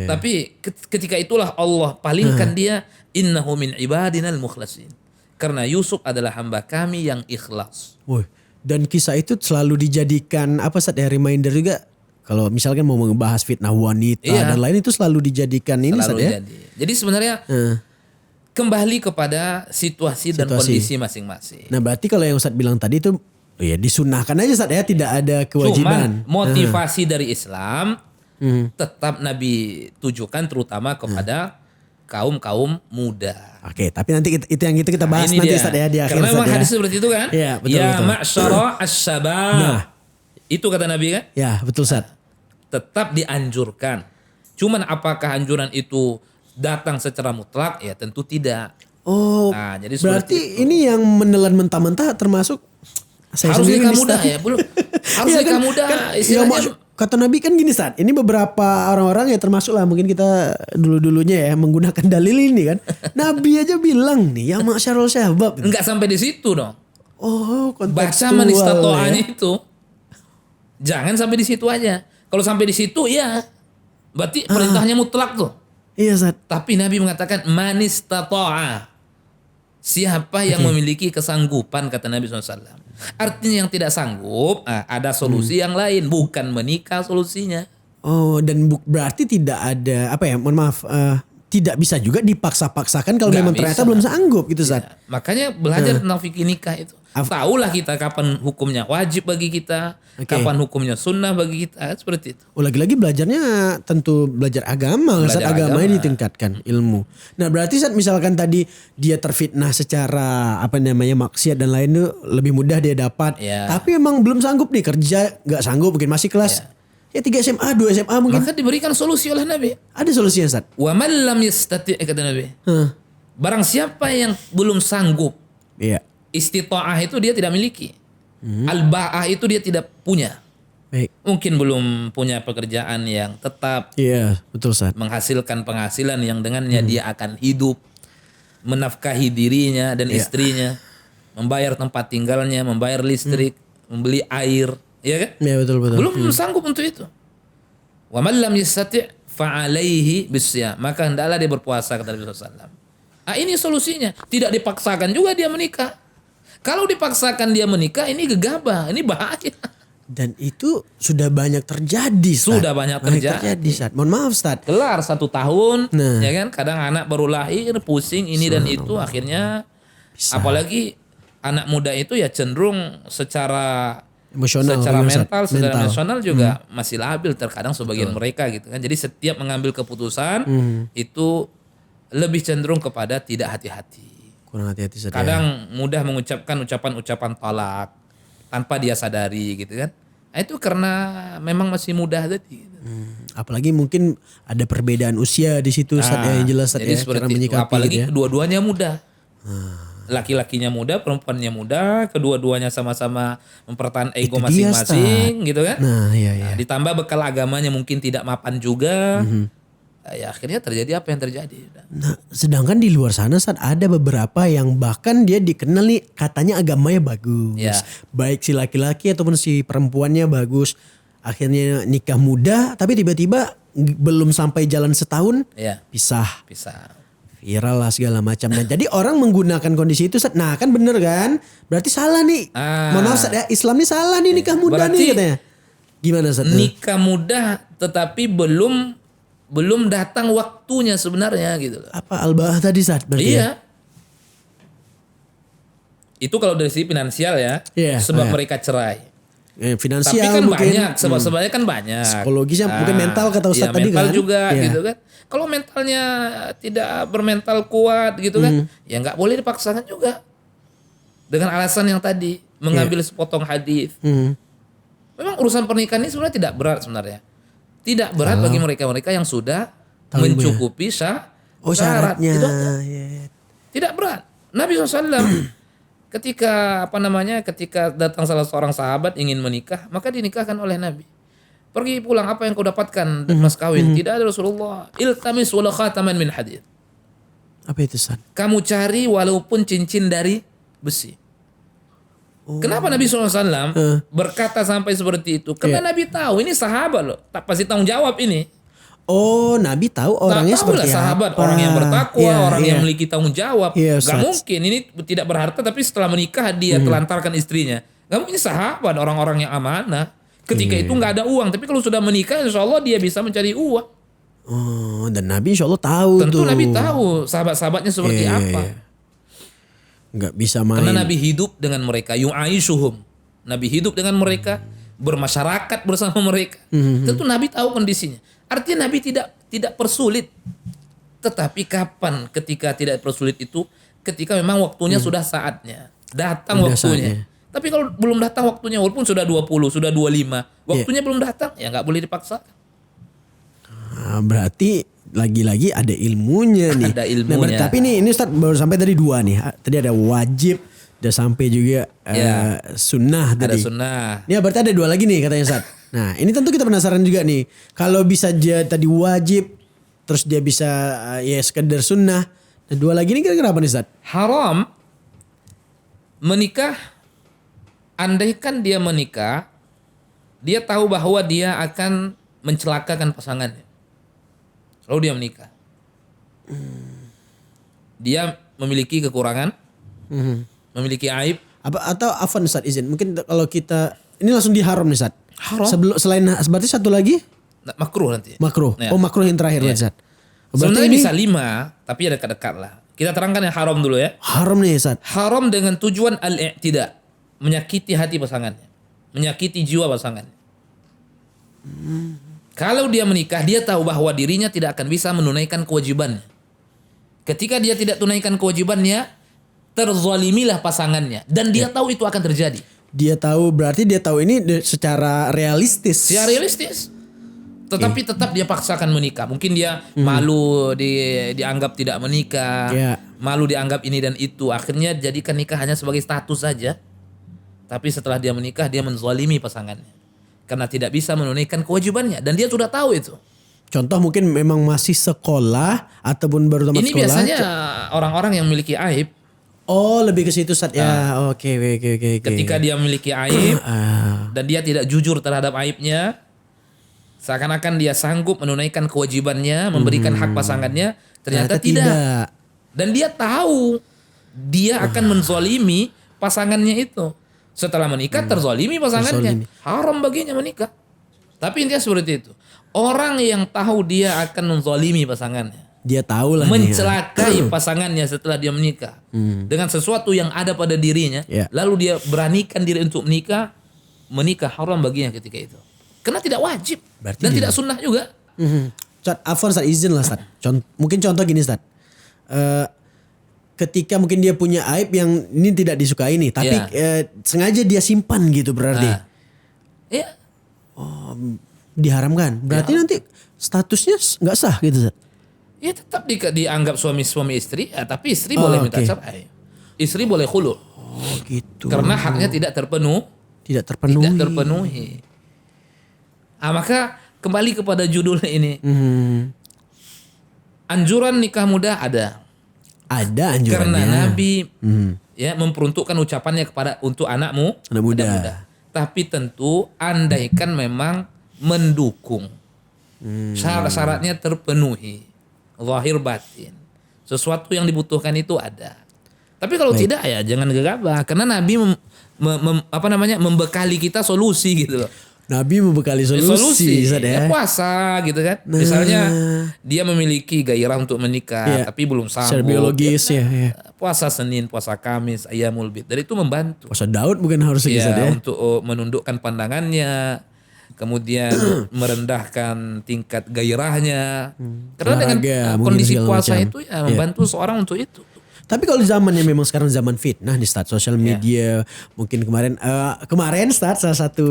Tapi ketika itulah Allah palingkan dia, innahu min ibadinal mukhlasin. Karena Yusuf adalah hamba kami yang ikhlas. Woi, Dan kisah itu selalu dijadikan apa Ustaz ya, reminder juga. Kalau misalkan mau membahas fitnah wanita Iya. dan lain itu selalu dijadikan ini Ustaz Selalu ya. jadi sebenarnya kembali kepada situasi dan kondisi masing-masing. Nah berarti kalau yang Ustaz bilang tadi itu ya disunahkan aja Ustaz ya, tidak ada kewajiban. Cuman motivasi dari Islam tetap Nabi tujukan terutama kepada kaum muda. Oke, tapi nanti itu yang kita bahas Ini nanti dia. Ustaz ya di akhir Karena Ustaz memang ya. hadis seperti itu kan. Iya, betul, Ya betul. ma'syara asy-syabab. Nah. Itu kata Nabi kan. Ya betul Ustaz. Tetap dianjurkan. Cuman apakah anjuran itu datang secara mutlak? Ya tentu tidak. Oh, Nah, jadi berarti seperti itu. ini yang menelan mentah-mentah termasuk saya Harus sendiri nikah nih, muda Ustaz. ya, belum. Harus Iya nikah muda. ya, Istilahnya kata Nabi kan gini Ustaz, ini beberapa orang-orang ya termasuk lah mungkin kita dulu-dulunya ya menggunakan dalil ini kan. Nabi aja bilang nih ya masyarul syabab. enggak sampai di situ dong. Oh, Baca kontekstual manistato'anya ya. itu. Jangan sampai di situ aja. Kalau sampai di situ ya berarti perintahnya mutlak tuh. Iya Ustaz. Tapi Nabi mengatakan manistato'a. Siapa yang memiliki kesanggupan kata Nabi SAW. Artinya yang tidak sanggup ada solusi yang lain. Bukan menikah solusinya. Oh, dan berarti tidak ada apa ya? Mohon maaf, tidak bisa juga dipaksa-paksakan kalau Nggak memang bisa. ternyata belum sanggup gitu Ustaz. Makanya belajar tentang fikih nikah itu. Tahulah kita kapan hukumnya wajib bagi kita. Oke. Kapan hukumnya sunnah bagi kita. Seperti itu. Oh, lagi-lagi belajarnya tentu belajar agama, Belajar Ustaz, agamanya agama. ditingkatkan ilmu. Nah, berarti Ustaz misalkan tadi dia terfitnah secara apa namanya maksiat dan lain itu lebih mudah dia dapat. Ya. Tapi emang belum sanggup nih kerja, nggak sanggup mungkin masih kelas ya 3 SMA, 2 SMA mungkin. Maka diberikan solusi oleh Nabi. Ada solusinya Ustaz. Wa man lam yastati' kata Nabi. Barang siapa yang belum sanggup, Iya. istita'ah itu dia tidak miliki. Al-ba'ah itu dia tidak punya. Baik. Mungkin belum punya pekerjaan yang tetap Iya, betul Ustaz. menghasilkan penghasilan yang dengannya dia akan hidup, menafkahi dirinya dan istrinya, membayar tempat tinggalnya, membayar listrik, membeli air, ya kan? Iya, betul. Belum sanggup untuk itu. Wa man lam yastati' fa'alaihi bisyam. Maka hendaklah dia berpuasa kata Nabi SAW. Ini solusinya. Tidak dipaksakan juga dia menikah. Kalau dipaksakan dia menikah ini gegabah, ini bahaya. Dan itu sudah banyak terjadi Ustaz. Sudah banyak terjadi. Ustaz. Mohon maaf Ustaz. Kelar 1 tahun, Nah. ya kan? Kadang anak baru lahir, pusing ini dan itu, akhirnya apalagi anak muda itu ya cenderung secara Emosional. secara benar, Ustaz. mental, secara emosional juga masih labil terkadang sebagian mereka gitu kan. Jadi setiap mengambil keputusan itu lebih cenderung kepada tidak hati-hati. Kurang hati-hati Ustaz. ya. Kadang mudah mengucapkan ucapan-ucapan talak tanpa dia sadari gitu kan. Itu karena memang masih mudah tadi. Gitu. Apalagi mungkin ada perbedaan usia di situ Ustaz ya, yang jelas Ustaz Jadi ya, seperti cara itu. menyikapi Apalagi gitu ya. kedua-duanya muda. Laki-lakinya muda, perempuannya muda, kedua-duanya sama-sama mempertahankan ego Itu dia, masing-masing gitu kan. Nah, iya iya. Nah, ditambah bekal agamanya mungkin tidak mapan juga. Ya akhirnya terjadi apa yang terjadi. Nah, sedangkan di luar sana saat ada beberapa yang bahkan dia dikenal nih katanya agamanya bagus. Ya. Baik si laki-laki ataupun si perempuannya bagus. Akhirnya nikah muda tapi tiba-tiba belum sampai jalan setahun Ya, pisah. bisa. Viral lah segala macam. Nah, jadi orang menggunakan kondisi itu Ustaz. Nah, kan bener kan? Berarti salah nih. Mohon maaf Ustaz ya, Islam nih salah nih nikah muda Berarti nih katanya. Gimana Ustaz? Nikah muda tetapi belum datang waktunya sebenarnya gitu loh. Apa al-ba'ah tadi Ustaz? Berarti ya? Iya. Itu kalau dari sisi finansial ya. Iya, Sebab iya. mereka cerai. Finansial Tapi kan mungkin. banyak, sebab-sebabnya kan banyak. Psikologisnya mungkin mental kata Ustaz iya, tadi mental kan. juga Iya. gitu kan. Kalau mentalnya tidak bermental kuat gitu kan, ya nggak boleh dipaksakan juga. Dengan alasan yang tadi, mengambil sepotong hadis. Memang urusan pernikahan ini sebenarnya tidak berat sebenarnya. Tidak berat bagi mereka-mereka yang sudah Tahu ilmunya. mencukupi syarat. Syaratnya. Itu aja. Iya. Tidak berat. Nabi SAW ketika ketika datang salah seorang sahabat ingin menikah, maka dinikahkan oleh Nabi. Pergi pulang, apa yang kau dapatkan mas kawin? Tidak ada Rasulullah. Iltamis wala khataman min hadid. Apa itu Ustaz? Kamu cari walaupun cincin dari besi. Kenapa Nabi SAW berkata sampai seperti itu? Karena Nabi tahu ini sahabat loh, tak pasti tanggung jawab ini. Oh, Nabi tahu orangnya Tahu lah seperti sahabat, apa. orang yang bertakwa, Iya, orang iya. yang memiliki tanggung jawab. Iya, Gak Ustaz. mungkin ini tidak berharta tapi setelah menikah dia telantarkan istrinya. Gak mungkin sahabat orang-orang yang amanah. Ketika itu nggak ada uang, tapi kalau sudah menikah, insya Allah dia bisa mencari uang. Oh, dan Nabi insya Allah tahu Tentu tuh. Nabi tahu sahabat-sahabatnya seperti Iya, apa. iya. Nggak bisa main. Karena Nabi hidup dengan mereka, yu'aishuhum. Nabi hidup dengan mereka, bermasyarakat bersama mereka. Tentu Nabi tahu kondisinya. Artinya Nabi tidak persulit. Tetapi kapan ketika tidak persulit itu? Ketika memang waktunya sudah saatnya. Datang Sudah waktunya. saatnya. Tapi kalau belum datang waktunya, walaupun sudah 20, sudah 25, waktunya belum datang, ya nggak boleh dipaksa. Nah, berarti lagi-lagi ada ilmunya nih. Ada ilmunya. Tapi nih ini Ustaz baru sampai tadi 2 nih. Tadi ada wajib, udah sampai juga Ya. sunnah Ada tadi. sunnah. Ya berarti ada 2 lagi nih katanya Ustaz. Nah ini tentu kita penasaran juga nih. Kalau bisa aja tadi wajib, terus dia bisa ya sekedar sunnah. Dan 2 lagi nih kira-kira apa nih Ustaz? Haram menikah, andaikan dia menikah, dia tahu bahwa dia akan mencelakakan pasangannya. Lalu dia menikah. Dia memiliki kekurangan, memiliki aib. Atau afan Ustaz izin. Mungkin kalau kita ini langsung diharam nih Ustaz. Haram. Selain berarti satu lagi Makruh nanti. makruh. Ya. Oh makruh yang terakhir Ya. Ustaz. Sebenarnya ini bisa 5, tapi ada dekat-dekat lah. Kita terangkan yang haram dulu ya. haram nih Ustaz. Haram dengan tujuan al-i'tida, menyakiti hati pasangannya, menyakiti jiwa pasangannya. Kalau dia menikah, dia tahu bahwa dirinya tidak akan bisa menunaikan kewajibannya. Ketika dia tidak tunaikan kewajibannya, terzalimilah pasangannya, dan dia tahu itu akan terjadi. Dia tahu berarti dia tahu ini secara realistis. Secara realistis. Tetapi tetap dia paksakan menikah. Mungkin dia malu dianggap tidak menikah, Iya. malu dianggap ini dan itu. Akhirnya jadikan nikah hanya sebagai status saja. Tapi setelah dia menikah, dia menzalimi pasangannya. Karena tidak bisa menunaikan kewajibannya. Dan dia sudah tahu itu. Contoh mungkin memang masih sekolah ataupun baru tamat Ini sekolah. biasanya orang-orang yang memiliki aib. Oh lebih ke situ Ustaz ya. Oke. Ketika dia memiliki aib Ah, dan dia tidak jujur terhadap aibnya, seakan-akan dia sanggup menunaikan kewajibannya, memberikan hak pasangannya, ternyata tidak. Dan dia tahu dia akan menzalimi pasangannya itu. Setelah menikah terzalimi pasangannya. Haram baginya menikah. Tapi intinya seperti itu. Orang yang tahu dia akan menzalimi pasangannya, Dia tahu lah nih. mencelakai pasangannya setelah dia menikah dengan sesuatu yang ada pada dirinya, Ya. lalu dia beranikan diri untuk menikah haram baginya ketika itu. Karena tidak wajib Berarti dan dia- tidak sunnah juga. Ustaz, Afwan Ustaz izin lah Ustaz. Mungkin contoh gini Ustaz. Ketika mungkin dia punya aib yang ini tidak disukai nih, tapi Ya. sengaja dia simpan gitu berarti. Nah, ya, Diharamkan. Berarti nanti statusnya nggak sah gitu Ustaz. ya tetap dianggap suami istri, ya, tapi istri boleh minta oke. cerai. Istri boleh khulu Oh gitu. karena haknya tidak terpenuhi. Tidak terpenuhi. Tidak terpenuhi. Maka kembali kepada judul ini. Anjuran nikah muda ada. Ada anjurannya. Karena Nabi ya memperuntukkan ucapannya untuk anakmu, Anak muda. Tapi tentu andaikan memang mendukung. Syarat-syaratnya terpenuhi. Zahir batin. Sesuatu yang dibutuhkan itu ada. Tapi kalau tidak ya jangan gegabah karena Nabi membekali kita solusi gitu loh. Nabi membekali solusi Ustaz ya. Ya, puasa gitu kan. Misalnya dia memiliki gairah untuk menikah Iya. tapi belum Secara sanggup. biologis ya. Puasa Senin, puasa Kamis, Ayyamul Bid. Dan itu membantu. Puasa Daud bukan harus Ya, Ustaz ya. untuk menundukkan pandangannya, kemudian merendahkan tingkat gairahnya. Karena dengan Olahraga, mungkin kondisi segala puasa macam. itu ya membantu seorang untuk itu. Tapi kalau zamannya memang sekarang zaman fitnah nih Ustaz, sosial media mungkin kemarin Ustaz salah satu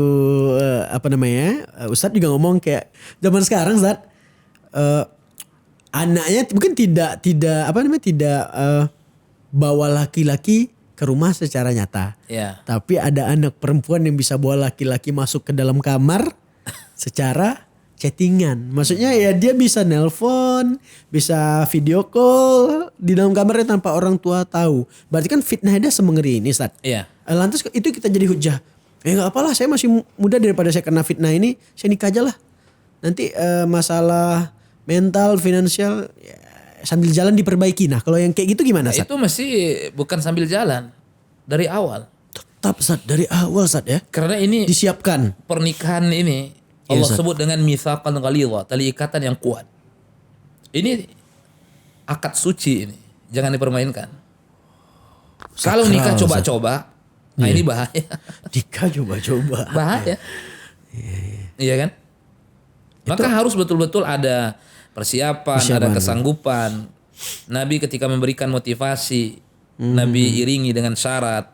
Ustaz juga ngomong kayak zaman sekarang Ustaz anaknya mungkin tidak bawa laki-laki ke rumah secara nyata. Ya. Tapi ada anak perempuan yang bisa bawa laki-laki masuk ke dalam kamar secara chattingan. Maksudnya ya dia bisa nelpon, bisa video call di dalam kamarnya tanpa orang tua tahu. Berarti kan fitnah dia semengeri ini Ustaz. Iya. Lantas itu kita jadi hujah. Gak apalah saya masih muda daripada saya kena fitnah ini. Saya nikah aja lah. Nanti masalah mental, finansial ya, sambil jalan diperbaiki. Nah kalau yang kayak gitu gimana Ustaz? Itu mesti bukan sambil jalan dari awal. tetap Ustaz dari awal Ustaz ya. Karena ini Disiapkan. pernikahan ini Iya, Allah Ustaz. sebut dengan mitsaqan ghalidha, tali ikatan yang kuat. Ini akad suci ini, jangan dipermainkan. Kalau nikah Sakral, coba-coba, nah ini bahaya. Nikah coba-coba. Bahaya. Iya kan? Maka harus betul-betul ada persiapan, ada kesanggupan. Nabi ketika memberikan motivasi, Nabi iringi dengan syarat,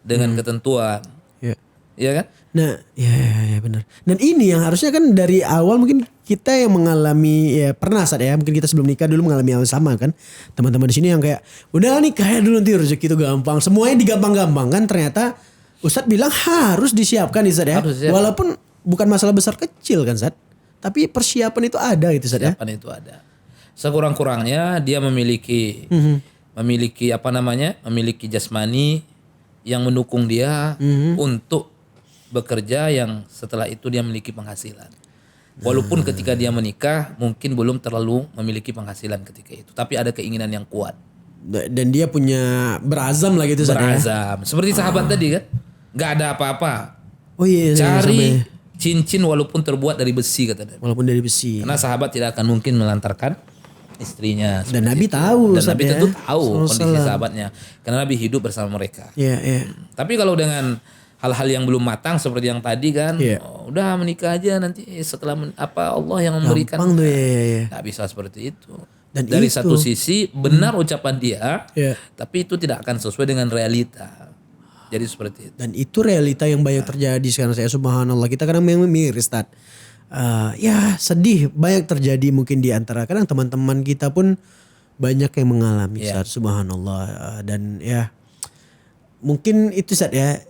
dengan ketentuan. Ya. Iya kan? Nah, ya benar. Dan ini yang harusnya kan dari awal mungkin kita yang mengalami ya pernah saat ya mungkin kita sebelum nikah dulu mengalami hal yang sama kan. Teman-teman di sini yang kayak udah nikah ya dulu nanti rezeki itu gampang. Semuanya digampang-gampang kan ternyata Ustadz bilang harus disiapkan nih Ustadz ya. Harus disiapkan. Walaupun bukan masalah besar kecil kan Ustadz. Tapi persiapan itu ada gitu Ustadz ya. Persiapan itu ada. Sekurang-kurangnya dia memiliki memiliki jasmani yang mendukung dia untuk bekerja yang setelah itu dia memiliki penghasilan. Walaupun ketika dia menikah mungkin belum terlalu memiliki penghasilan ketika itu, tapi ada keinginan yang kuat. Dan dia punya berazam lah gitu Ustadz ya. Berazam. Seperti sahabat tadi kan, nggak ada apa-apa. Oh iya. Cari cincin walaupun terbuat dari besi kata Nabi. Walaupun dari besi. Karena sahabat tidak akan mungkin melantarkan istrinya. Dan seperti Nabi itu. tahu Dan Ustadz Nabi ya. tentu tahu kondisi Sallallahu sahabatnya. Karena Nabi hidup bersama mereka. Iya. Tapi kalau dengan hal-hal yang belum matang seperti yang tadi kan, Iya. udah menikah aja nanti setelah Allah yang memberikan. Gampang tuh ya. Nggak bisa seperti itu. Dan Dari itu- satu sisi benar ucapan dia, Iya. tapi itu tidak akan sesuai dengan realita. Jadi seperti itu. Dan itu realita yang banyak terjadi sekarang saya subhanallah. Kita kadang memang miris Tad. Ya sedih banyak terjadi mungkin di antara kadang teman-teman kita pun banyak yang mengalami Ustaz, subhanallah. Dan ya mungkin itu Ustaz ya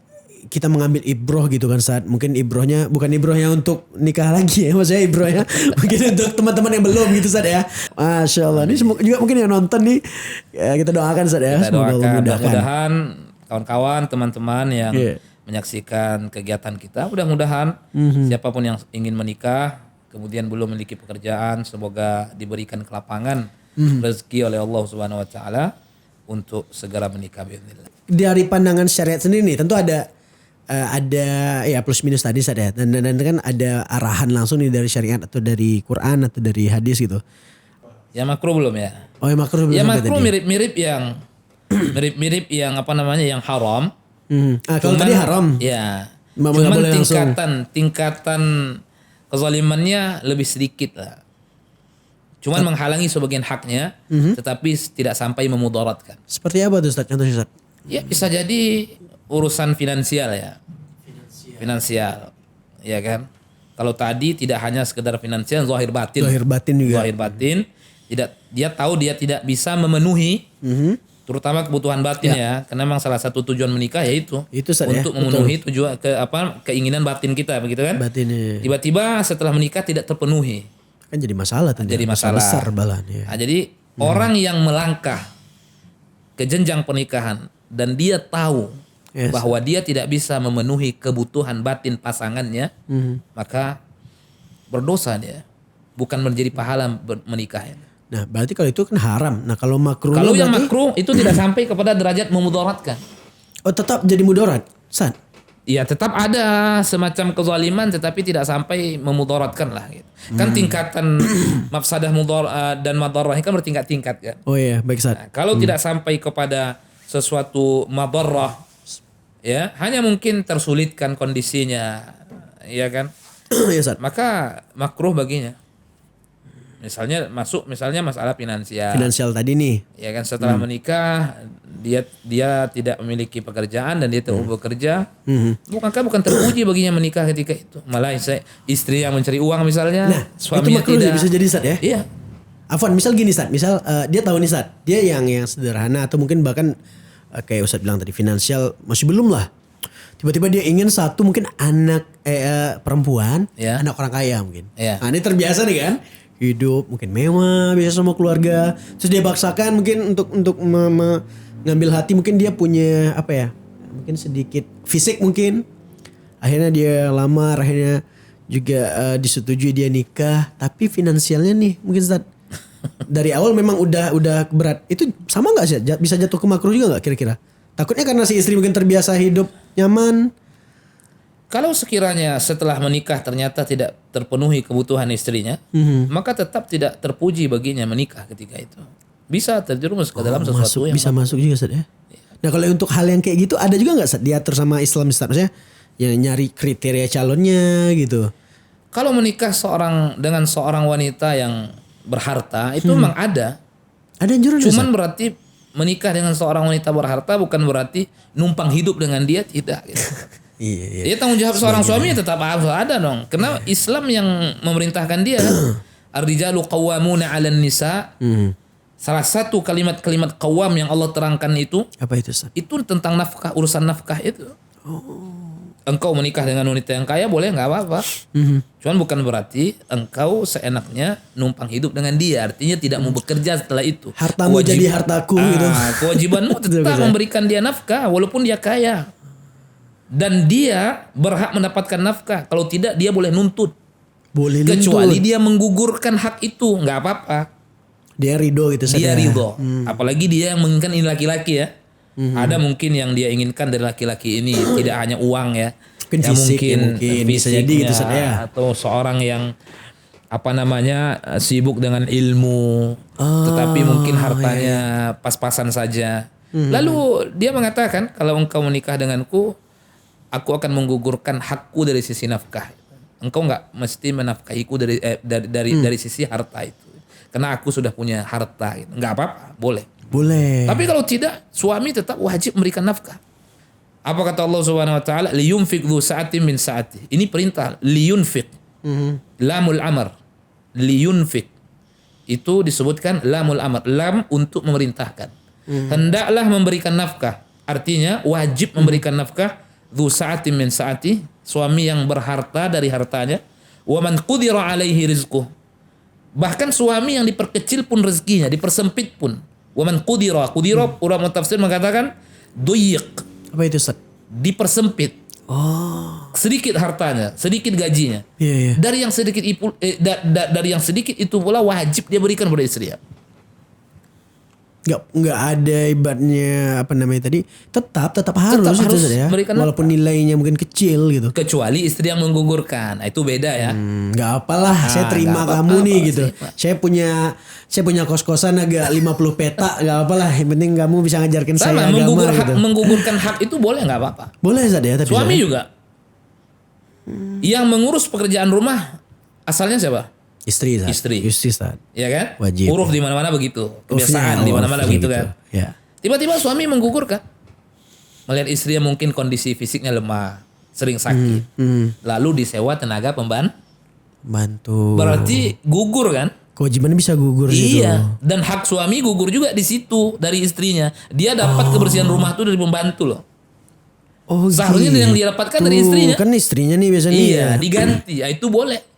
kita mengambil ibroh gitu kan Ustaz. Mungkin ibrohnya bukan ibrohnya untuk nikah lagi ya. Maksudnya ibrohnya mungkin untuk teman-teman yang belum gitu Ustaz ya. Masya Allah. Ini juga mungkin yang nonton nih ya, kita doakan Ustaz ya. Kita Semoga Allah doakan mudahkan. mudah-mudahan kawan-kawan, teman-teman yang Iya. menyaksikan kegiatan kita, mudah-mudahan siapapun yang ingin menikah, kemudian belum memiliki pekerjaan, semoga diberikan kelapangan rezeki oleh Allah Subhanahu wa taala untuk segera menikah bismillah. Dari pandangan syariat sendiri nih tentu ada ya plus minus tadi Ustaz ya. Dan kan ada arahan langsung nih dari syariat atau dari Quran atau dari hadis gitu. Ya makruh belum ya? Oh ya makruh belum Ya sampai makruh tadi. mirip-mirip yang mirip-mirip yang yang haram. Kalau tadi haram. Ya. Nggak Cuman boleh langsung. tingkatan kezalimannya lebih sedikit lah. Cuman menghalangi sebagian haknya, tetapi tidak sampai memudaratkan. Seperti apa tuh Ustaz? Contohnya Ustaz? Ya bisa jadi urusan finansial ya. Finansial. Ya kan? Kalau tadi tidak hanya sekedar finansial, zahir batin. Zahir batin juga. Zahir batin. Dia tahu dia tidak bisa memenuhi terutama kebutuhan batin ya. Karena memang salah satu tujuan menikah yaitu Itu Ustaz ya, untuk memenuhi tujuan keinginan batin kita begitu kan? Batinnya. Tiba-tiba setelah menikah tidak terpenuhi. Kan jadi masalah tentu. Jadi masalah besar balan ya. Nah, jadi orang yang melangkah ke jenjang pernikahan dan dia tahu Yes. bahwa dia tidak bisa memenuhi kebutuhan batin pasangannya, maka berdosa dia, bukan menjadi pahala menikah. Nah, berarti kalau itu kan haram. Nah, kalau makruh Kalau yang berarti makruh itu tidak sampai kepada derajat memudaratkan. oh tetap jadi mudarat. Ustaz. Ya tetap ada semacam kezaliman tetapi tidak sampai memudaratkan lah gitu. Kan tingkatan mafsadah dan madarrah kan bertingkat-tingkat kan. Oh iya, baik Ustaz. Nah, kalau tidak sampai kepada sesuatu madarrah ya, hanya mungkin tersulitkan kondisinya ya kan. Ya Ustaz. Maka makruh baginya. Misalnya masalah finansial. Finansial tadi nih. Ya kan setelah menikah dia tidak memiliki pekerjaan dan dia tidak bekerja, bukan teruji baginya menikah ketika itu. Malah istri yang mencari uang misalnya, Nah, itu suaminya makruh tidak. bisa jadi Ustaz ya. Iya. Afwan, misal gini Ustaz, misal dia tahu nih Ustaz, dia yang sederhana atau mungkin bahkan kayak Ustaz bilang tadi finansial masih belum lah. Tiba-tiba dia ingin satu mungkin anak perempuan, Ya. anak orang kaya mungkin. Ya. Nah, ini terbiasa nih kan, hidup mungkin mewah, biasa sama keluarga. Terus dia paksakan mungkin untuk ngambil hati mungkin dia punya apa ya? Mungkin sedikit fisik mungkin. Akhirnya dia lamar, akhirnya juga disetujui dia nikah, tapi finansialnya nih mungkin Ustaz dari awal memang udah berat. Itu sama nggak sih? Bisa jatuh ke makruh juga nggak kira-kira? Takutnya karena si istri mungkin terbiasa hidup nyaman. Kalau sekiranya setelah menikah ternyata tidak terpenuhi kebutuhan istrinya, maka tetap tidak terpuji baginya menikah ketika itu. Bisa terjerumus ke dalam sesuatu yang Bisa masuk juga Ustaz ya. Nah kalau untuk hal yang kayak gitu ada juga nggak Ustaz diatur sama Islam Ustaz? Maksudnya yang nyari kriteria calonnya gitu. Kalau menikah dengan seorang wanita yang berharta itu memang ada. Ada anjuran Cuman Ustaz? berarti menikah dengan seorang wanita berharta bukan berarti numpang hidup dengan dia, tidak gitu. Iya. Dia tanggung jawab seorang suami tetap harus ada dong. Karena Islam yang memerintahkan dia. Ar-rijalu qawwamuna 'alan nisa. Salah satu kalimat-kalimat qawwam yang Allah terangkan itu Apa itu Ustaz? tentang nafkah, urusan nafkah itu. Engkau menikah dengan wanita yang kaya boleh nggak apa-apa. Cuman bukan berarti engkau seenaknya numpang hidup dengan dia. Artinya tidak mau bekerja setelah itu. Hartamu jadi hartaku gitu. Kewajibanmu tetap memberikan dia nafkah walaupun dia kaya. Dan dia berhak mendapatkan nafkah. Kalau tidak dia boleh nuntut. Boleh Kecuali nuntut. dia menggugurkan hak itu, nggak apa-apa. Dia ridho gitu Ustaz. Dia ya? ridho. Apalagi dia yang menginginkan ini laki-laki ya. Ada mungkin yang dia inginkan dari laki-laki ini tidak hanya uang ya. Mungkin Ya fisik ya, mungkin. Bisa jadi gitu, Ustaz, fisiknya, ya. atau seorang yang sibuk dengan ilmu, tetapi mungkin hartanya pas-pasan saja. Lalu dia mengatakan kalau engkau menikah denganku, aku akan menggugurkan hakku dari sisi nafkah. Engkau nggak mesti menafkahiku dari sisi harta itu. Karena aku sudah punya harta, gitu. Nggak apa-apa, boleh. Boleh. Tapi kalau tidak, suami tetap wajib memberikan nafkah. Apa kata Allah Subhanahu wa taala? Liyunfiq dzu sa'atin min sa'ati. Ini perintah, liyunfiq. Lamul amr. Liyunfiq. Itu disebutkan lamul amr, lam untuk memerintahkan. Hendaklah memberikan nafkah. Artinya wajib memberikan nafkah dzu sa'atin min sa'ati, suami yang berharta dari hartanya, wa man qudira alaihi rizquh. Bahkan suami yang diperkecil pun rezekinya, dipersempit pun. Wa man qudira, ulama tafsir mengatakan duyiq. Apa itu Ustaz? Dipersempit. Sedikit hartanya, sedikit gajinya. Iya. Dari yang sedikit itu, dari yang sedikit itu pula wajib dia berikan kepada istrinya. Nggak ada ibaratnya apa namanya tadi, tetap harus Tetap itu harus Ustaz ya. berikan Walaupun nilainya mungkin kecil gitu. Kecuali istri yang menggugurkan. Nah, itu beda ya. Nggak apalah, saya terima nggak kamu apa-apa nih sih, gitu. Pak. Saya punya kos-kosan agak 50 petak, nggak apalah. Yang penting kamu bisa ngajarkan Sama, saya agama gitu. menggugurkan hak itu boleh nggak apa-apa. Boleh Ustaz ya, tapi Suami Ustaz, juga. Yang mengurus pekerjaan rumah asalnya siapa? istri Ustaz. Istri. Ustaz. Ya kan? Wajib. Uruf di mana-mana begitu. Kebiasaan di mana-mana Urufnya begitu kan. Ya. Tiba-tiba suami menggugurkan. Melihat istrinya mungkin kondisi fisiknya lemah, sering sakit. Lalu disewa tenaga Bantu. Berarti gugur kan? Kewajibannya bisa gugur gitu. Iya. Dan hak suami gugur juga di situ dari istrinya. Dia dapat kebersihan rumah itu dari pembantu loh. Oh, Seharusnya yang dia dapatkan dari istrinya. Kan istrinya nih biasanya. Iya, ya. diganti. Ya, itu boleh.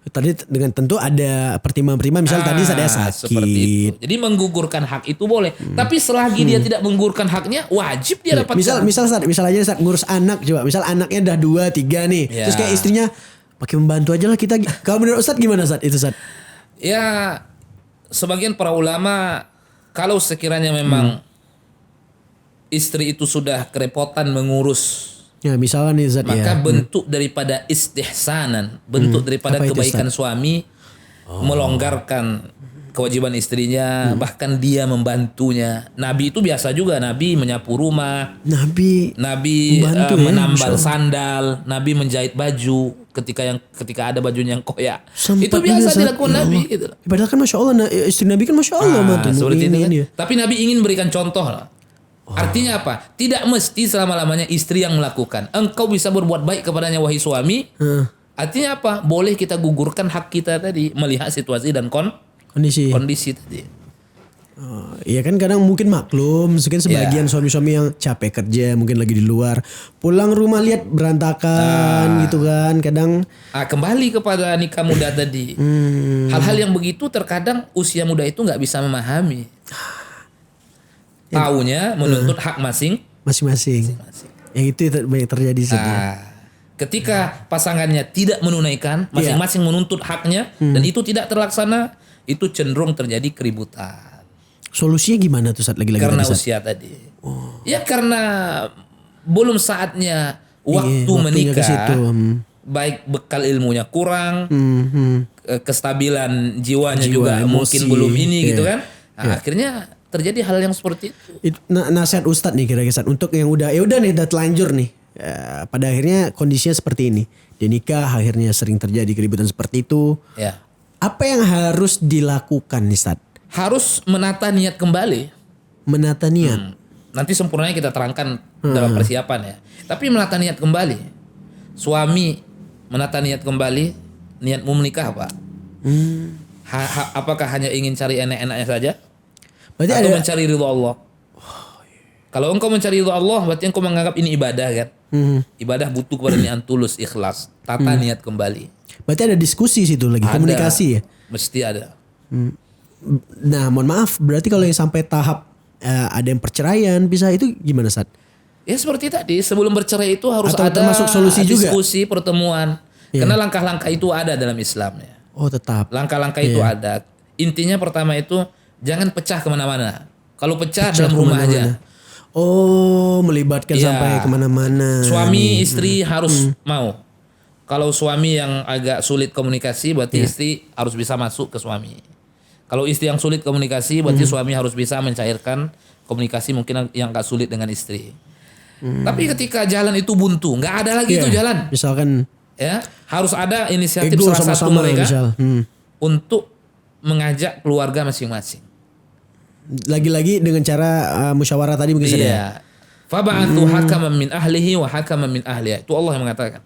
Tadi dengan tentu ada pertimbangan-pertimbangan. Misal tadi saya sakit. Seperti itu. Jadi menggugurkan hak itu boleh. Tapi selagi dia tidak menggugurkan haknya, wajib dia dapatkan. Misal aja saat ngurus anak coba. Misal anaknya udah 2, 3 nih. Ya. Terus kayak istrinya pakai membantu aja lah kita. Kalau menurut Ustadz gimana Ustadz itu Ustadz? Ya, sebagian para ulama kalau sekiranya memang istri itu sudah kerepotan mengurus, Ya misalnya nih Ustadz maka ya. bentuk daripada istihsanan, bentuk daripada Apa itu, kebaikan suami melonggarkan kewajiban istrinya, bahkan dia membantunya. Nabi itu biasa juga, Nabi menyapu rumah, Nabi membantu ya, menambal Masya Allah. sandal, Nabi menjahit baju ketika ada bajunya yang koyak. Sempat Itu juga, biasa Ustadz. dilakukan Ya Nabi Allah. gitu. Padahal kan Masya Allah istri Nabi kan Masya Allah mantu. Seperti itu kan. Ya. Tapi Nabi ingin berikan contoh lah. Artinya apa? Tidak mesti selama-lamanya istri yang melakukan. Engkau bisa berbuat baik kepadanya wahai suami. Artinya apa? Boleh kita gugurkan hak kita tadi, melihat situasi dan kondisi tadi. Iya kan kadang mungkin maklum, mungkin sebagian suami-suami yang capek kerja, mungkin lagi di luar, pulang rumah lihat berantakan gitu kan, kadang Kembali kepada nikah muda tadi. Hal-hal yang begitu terkadang usia muda itu nggak bisa memahami. Taunya menuntut hak masing-masing. Yang itu banyak terjadi sebenarnya. Ketika pasangannya tidak menunaikan, masing-masing menuntut haknya dan itu tidak terlaksana, itu cenderung terjadi keributan. Solusinya gimana tuh saat lagi-lagi Karena tadi, Ustaz? usia tadi. Ya karena belum saatnya waktu waktunya ke menikah. situ. Baik bekal ilmunya kurang, kestabilan jiwanya Jiwa, juga emosi, mungkin belum ini iya. gitu kan. Nah, akhirnya terjadi hal yang seperti itu. Nasihat Ustadz nih kira-kira Ustadz, untuk yang udah nih udah telanjur nih. Pada akhirnya kondisinya seperti ini. Dia nikah akhirnya sering terjadi keributan seperti itu. Ya. Apa yang harus dilakukan nih Ustadz? Harus menata niat kembali. Menata niat. Nanti sempurnanya kita terangkan dalam persiapan ya. Tapi menata niat kembali. Suami menata niat kembali, niatmu menikah apa? Apakah hanya ingin cari enak-enaknya saja? Berarti Atau ada mencari ridho Allah? Kalau engkau mencari ridho Allah, berarti engkau menganggap ini ibadah kan? Ibadah butuh kepada niat tulus, ikhlas. Tata niat kembali. berarti ada diskusi situ lagi, komunikasi ya. Mesti ada. Nah, mohon maaf, berarti kalau yang sampai tahap ada yang perceraian bisa, itu gimana Ustadz? Ya seperti tadi, sebelum bercerai itu harus Atau ada termasuk solusi juga? diskusi, pertemuan. Karena langkah-langkah itu ada dalam Islam ya. Oh, tetap. Langkah-langkah itu ada. Intinya pertama itu jangan pecah kemana-mana. Kalau pecah dalam rumah kemana-mana. aja. Oh, melibatkan Iya. sampai kemana-mana. Suami istri harus mau. Kalau suami yang agak sulit komunikasi, berarti istri harus bisa masuk ke suami. Kalau istri yang sulit komunikasi, berarti suami harus bisa mencairkan komunikasi mungkin yang agak sulit dengan istri. Tapi ketika jalan itu buntu, nggak ada lagi Iya. itu jalan. Misalkan Ya, harus ada inisiatif ego salah satu sama-sama mereka misal. untuk mengajak keluarga masing-masing. Lagi-lagi dengan cara musyawarah tadi mungkin Ustadz ya. Iya. Faba'athu hakaman min ahlihi wa hakaman min ahliha. Itu Allah yang mengatakan.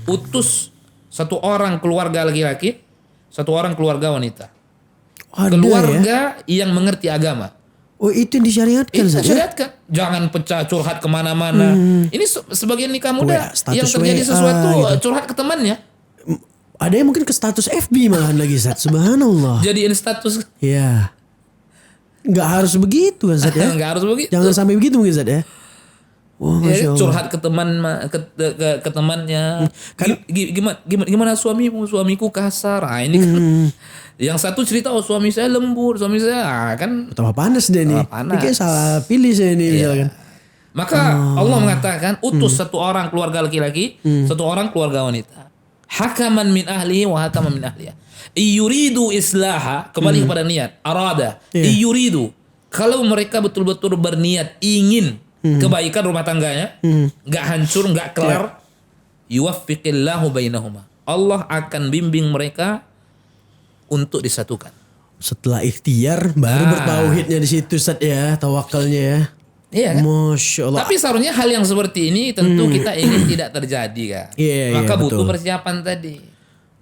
Utus satu orang keluarga laki-laki, satu orang keluarga wanita. Ada ya. Keluarga yang mengerti agama. Oh, itu yang disyariatkan Itu Ustadz ya? syariatkan. Jangan pecah curhat kemana-mana. Ini sebagian nikah muda status yang terjadi WA sesuatu gitu. curhat ke temannya. Ada yang mungkin ke status FB malahan lagi Ustadz. Subhanallah. Jadiin status. Iya. Nggak harus begitu kan Ustadz ya. Nggak harus begitu. Jangan sampai begitu mungkin Ustadz ya. Wah, Masya Ya, Allah. curhat ke teman ke temannya. Gimana suamimu? Suamiku kasar. Ah, ini kan yang satu cerita suami saya lembur, suami saya kan Tambah panas deh nih. Tambah panas. Ini kayak salah pilih saya nih misalkan. maka Allah mengatakan utus satu orang keluarga laki-laki, satu orang keluarga wanita. Hakaman min ahlihi wa hakaman min ahliha. Iyuridu islaha, kembali kepada niat. Arada. Iyuridu. Kalau mereka betul-betul berniat ingin kebaikan rumah tangganya, nggak hancur, nggak kelar, yuwaffiqillahu bainahuma. Allah akan bimbing mereka untuk disatukan. Setelah ikhtiar baru bertauhidnya di situ Ustadz ya, tawakalnya ya. Iya kan? Masya Allah. Tapi seharusnya hal yang seperti ini tentu kita ingin tidak terjadi kan. Iya, Maka butuh betul. persiapan tadi.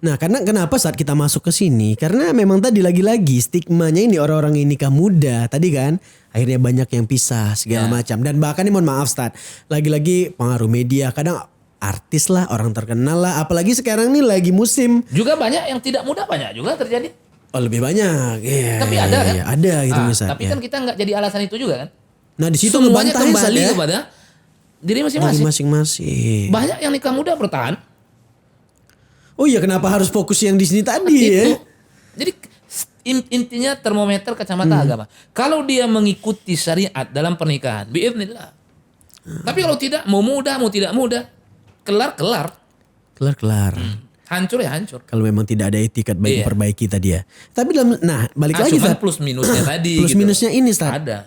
Nah, karena kenapa saat kita masuk ke sini? Karena memang tadi lagi-lagi stigmanya ini orang-orang yang nikah muda tadi kan, akhirnya banyak yang pisah segala macam. Dan bahkan ini mohon maaf Ustadz, lagi-lagi pengaruh media, kadang artis lah, orang terkenal lah, apalagi sekarang nih lagi musim. Juga banyak yang tidak mudah, banyak juga terjadi. Oh, lebih banyak. Iya, Tapi ada kan? iya, ada gitu misalnya. Tapi kan kita nggak jadi alasan itu juga kan. Nah, di situ Semuanya ngebantahin, Ustadz, kembali ya. kepada diri Diri masing-masing. masing-masing. Banyak yang nikah muda bertahan. Oh iya, kenapa harus fokus yang di sini tadi ya? Itu. Jadi intinya termometer kacamata agama. Kalau dia mengikuti syariat dalam pernikahan, biiznillah. Tapi kalau tidak, mau muda, mau tidak muda, kelar-kelar. Kelar-kelar. Hancur ya hancur. Kalau memang tidak ada etikat baik Iya. perbaiki tadi ya. Tapi dalam, nah balik lagi Cuman Ustadz. plus minusnya tadi. Plus gitu. minusnya ini Ustadz. Ada.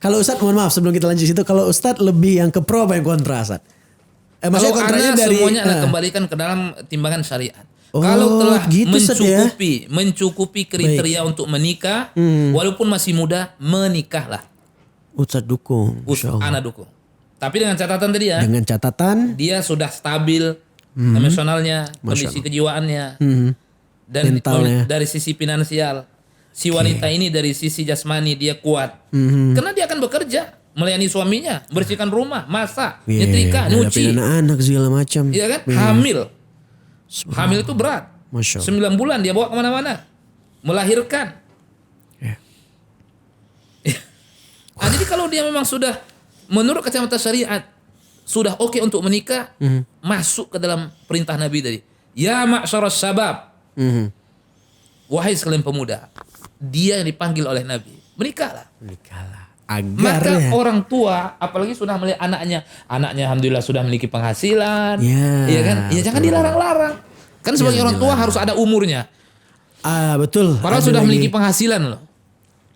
Kalau Ustadz, mohon maaf sebelum kita lanjut situ, kalau Ustadz lebih yang ke pro apa yang kontra Ustadz? Maksudnya Kalau kontranya Anda dari semuanya Anda kembalikan ke dalam timbangan syariat. Oh, Kalau telah gitu, Ustaz, ya? mencukupi kriteria untuk menikah, walaupun masih muda, menikahlah. Ustadz dukung. Masya Allah. Anak dukung. Tapi dengan catatan tadi ya, Dengan catatan dia sudah stabil emosionalnya, kondisi kejiwaannya, dan Mentalnya. dari sisi finansial. Si wanita ini dari sisi jasmani dia kuat, karena dia akan bekerja, melayani suaminya, bersihkan rumah, masak, nyetrika, hadapin nyuci, anak-anak segala macam. iya kan? Hamil, hamil itu berat. Masya Allah. 9 bulan dia bawa kemana-mana, melahirkan. Ya. Nah, jadi kalau dia memang sudah menurut kacamata syariat sudah oke untuk menikah, masuk ke dalam perintah Nabi tadi. Ya ma'syaras sabab. Wahai sekalian pemuda. Dia yang dipanggil oleh Nabi. menikahlah. Menikahlah. Agar Maka ya. orang tua apalagi sudah melihat anaknya alhamdulillah sudah memiliki penghasilan, Ya, kan? Ya jangan dilarang-larang. Kan sebagai orang tua harus ada umurnya. Betul. Padahal Ada sudah lagi. memiliki penghasilan loh.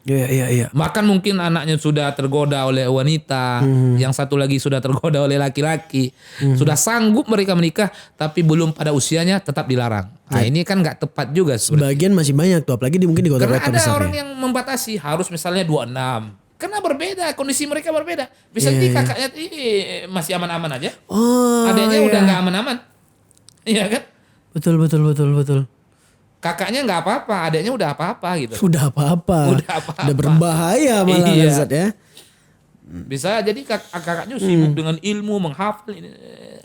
Iya. Bahkan mungkin anaknya sudah tergoda oleh wanita, yang satu lagi sudah tergoda oleh laki-laki. Sudah sanggup mereka menikah tapi belum pada usianya, tetap dilarang. Nah, ini kan nggak tepat juga sebenarnya. Sebagian masih banyak tuh, apalagi mungkin di Karena kota-kota ada besar. orang Ya. yang membatasi harus misalnya 26. Karena berbeda, kondisi mereka berbeda. Bisa jadi kakaknya masih aman-aman aja. Oh, Adanya iya. udah nggak aman-aman. Iya kan? Betul. Kakaknya nggak apa-apa, adanya udah apa-apa gitu. Udah apa-apa. Udah apa-apa. Udah berbahaya malah Iya. kan, Zat ya. Bisa jadi kakaknya sibuk dengan ilmu, menghafal ini.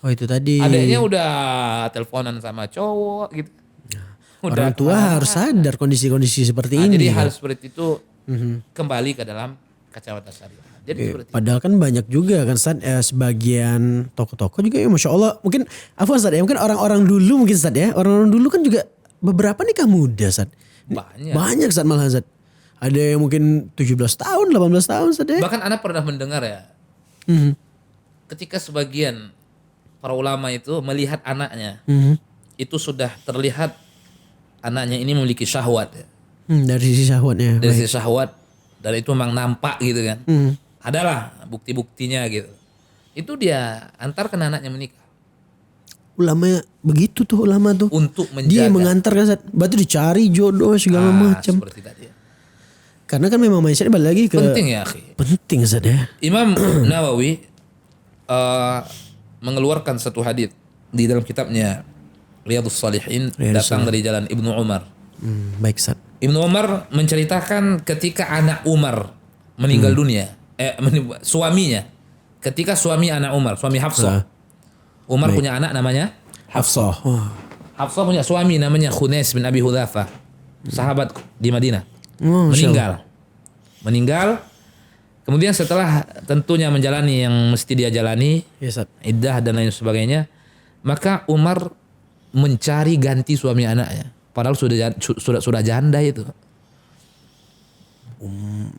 Oh itu tadi. Adanya udah teleponan sama cowok gitu. Orang tua harus sadar kondisi-kondisi seperti Nah, ini. jadi kan. hal seperti itu kembali ke dalam kacamata syariah. Jadi seperti itu. Padahal kan banyak juga kan Sad, sebagian toko-toko juga ya Masya Allah. Mungkin afwan Sad ya, mungkin orang-orang dulu mungkin Sad ya. Orang-orang dulu kan juga beberapa nikah muda Sad. Banyak. Banyak Sad malah Sad. Ada yang mungkin 17 tahun, 18 tahun Sad ya. Bahkan Anda pernah mendengar ya, Mhm. ketika sebagian para ulama itu melihat anaknya, Mhm. itu sudah terlihat anaknya ini memiliki syahwat ya. Dari sisi syahwatnya. Dari sisi syahwat, dan itu memang nampak gitu kan. Mhm. Adalah bukti-buktinya gitu. Itu dia antarkan anaknya menikah. Ulama begitu tuh ulama tuh. Untuk Dia menjaga. mengantar kan Sad. Berarti dicari jodoh segala macam. Seperti tadi ya. Karena kan memang mindsetnya balik lagi ke Penting ya akhi. penting Sad ya. Imam Nawawi mengeluarkan satu hadis di dalam kitabnya Riyadhus Shalihin, datang dari jalan Ibnu Umar. Baik Sad. Ibnu Umar menceritakan ketika anak Umar meninggal dunia, suaminya, ketika suami anak Umar, suami Hafsah. Umar punya anak namanya Hafsah. Wah. Hafsah punya suami namanya Khunais bin Abi Hudzafah, sahabat di Madinah. Oh, Meninggal. Kemudian setelah tentunya menjalani yang mesti dia jalani, Ya Sad. iddah dan lain sebagainya, maka Umar mencari ganti suami anaknya. Padahal sudah janda itu.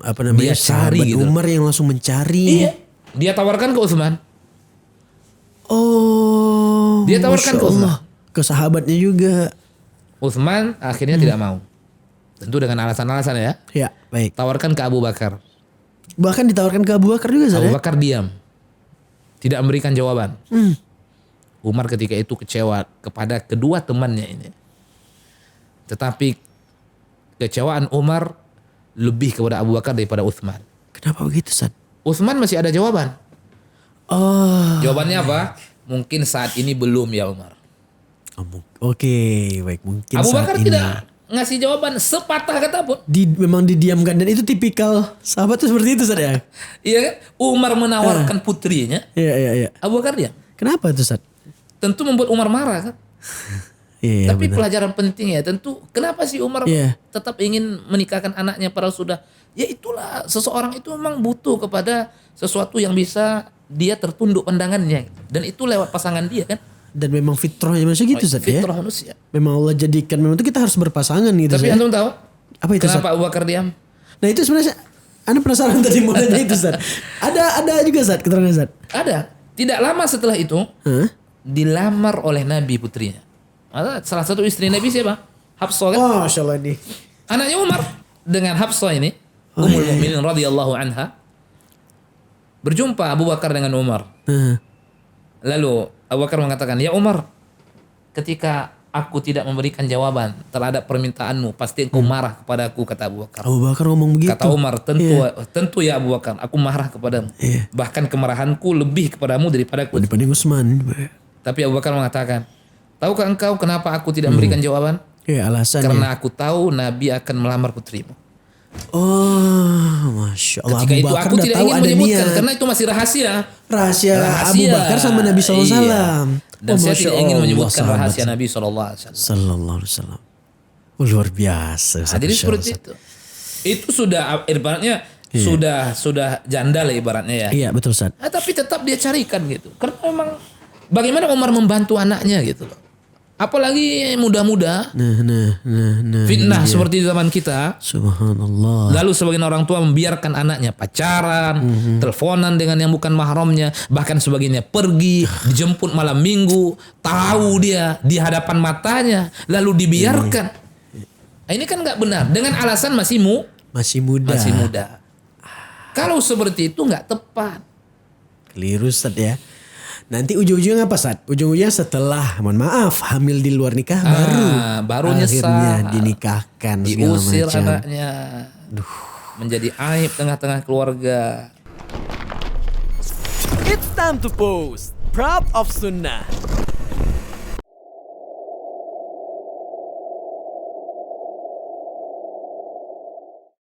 Apa namanya? Dia cari Sahabat gitu. Umar yang langsung mencari. Iya. Dia tawarkan ke Utsman. Oh. Dia tawarkan Masya ke Allah. Ke sahabatnya juga. Utsman akhirnya tidak mau. Tentu dengan alasan-alasan ya. Ya, baik. Tawarkan ke Abu Bakar. Bahkan ditawarkan ke Abu Bakar juga Sad Abu ya? Bakar diam. Tidak memberikan jawaban. Umar ketika itu kecewa kepada kedua temannya ini. Tetapi kecewaan Umar lebih kepada Abu Bakar daripada Utsman. Kenapa begitu Sad? Utsman masih ada jawaban. Oh. Jawabannya apa? Mungkin saat ini belum ya Umar. Oke, baik. Mungkin Abu saat Bakar ini. tidak ngasih jawaban sepatah kata pun. Memang didiamkan. Dan itu tipikal sahabat tuh seperti itu Sad ya? Iya kan? Umar menawarkan putrinya, Iya. Abu Bakar diam. Kenapa tuh Sad? Tentu membuat Umar marah kan. Iya Tapi benar. pelajaran penting ya, tentu kenapa sih Umar Iya. tetap ingin menikahkan anaknya padahal sudah, ya itulah seseorang itu memang butuh kepada sesuatu yang bisa dia tertunduk pandangannya, dan itu lewat pasangan dia kan. Dan memang fitrahnya manusia gitu Sad ya? Fitrah manusia. Memang Allah jadikan, memang itu kita harus berpasangan gitu Tapi Sad. antum tahu Apa itu Sad? kenapa Abu Bakar diam? Nah itu sebenarnya Anda penasaran tadi mau nanya itu Sad. Ada juga Sad keterangan Sad. Ada. Tidak lama setelah itu Hah? dilamar oleh Nabi putrinya. Salah satu istri Nabi siapa? Hafsah kan? Oh, Masya Allah ini. Anaknya Umar dengan Hafsah ini, Ummul Mukminin radhiyallahu anha, berjumpa Abu Bakar dengan Umar. Lalu Abu Bakar mengatakan, "Ya Umar, ketika aku tidak memberikan jawaban terhadap permintaanmu, pasti engkau marah kepadaku," kata Abu Bakar. Abu Bakar ngomong begitu. Kata Umar, tentu ya Abu Bakar, aku marah kepadamu. Bahkan kemarahanku lebih kepadamu daripada aku. Dibanding Utsman. Tapi Abu Bakar mengatakan, tahukah engkau kenapa aku tidak memberikan jawaban? Ya alasannya. Karena aku tahu Nabi akan melamar putrimu. Oh, Masya Allah. Ketika Abu itu Bakar aku udah tidak tahu ingin ada menyebutkan niat. karena itu masih rahasia. Rahasia Abu Bakar sama Nabi SAW. Iya. Dan saya Masya tidak ingin Allah, menyebutkan sahabat. rahasia Nabi SAW. Sallallahu alaihi wasallam. Oh, luar biasa. Nah, jadi seperti itu. Itu sudah ibaratnya sudah janda lah ibaratnya ya. Iya betul Sad. Nah, tapi tetap dia carikan gitu. Karena memang bagaimana Umar membantu anaknya gitu loh. Apalagi muda-muda. Nah. Fitnah seperti di zaman kita. Subhanallah. Lalu sebagian orang tua membiarkan anaknya pacaran, teleponan dengan yang bukan mahramnya, bahkan sebagiannya pergi, dijemput malam minggu, tahu dia di hadapan matanya, lalu dibiarkan. Nah, ini kan nggak benar. Dengan alasan masih muda. Kalau seperti itu nggak tepat. Keliru Ustaz ya. Nanti ujung-ujungnya apa Ustaz? Ujung-ujungnya setelah, mohon maaf, hamil di luar nikah baru akhirnya nyesal, dinikahkan segala diusir macam. anaknya, menjadi aib tengah-tengah keluarga. It's time to post. Proud of Sunnah.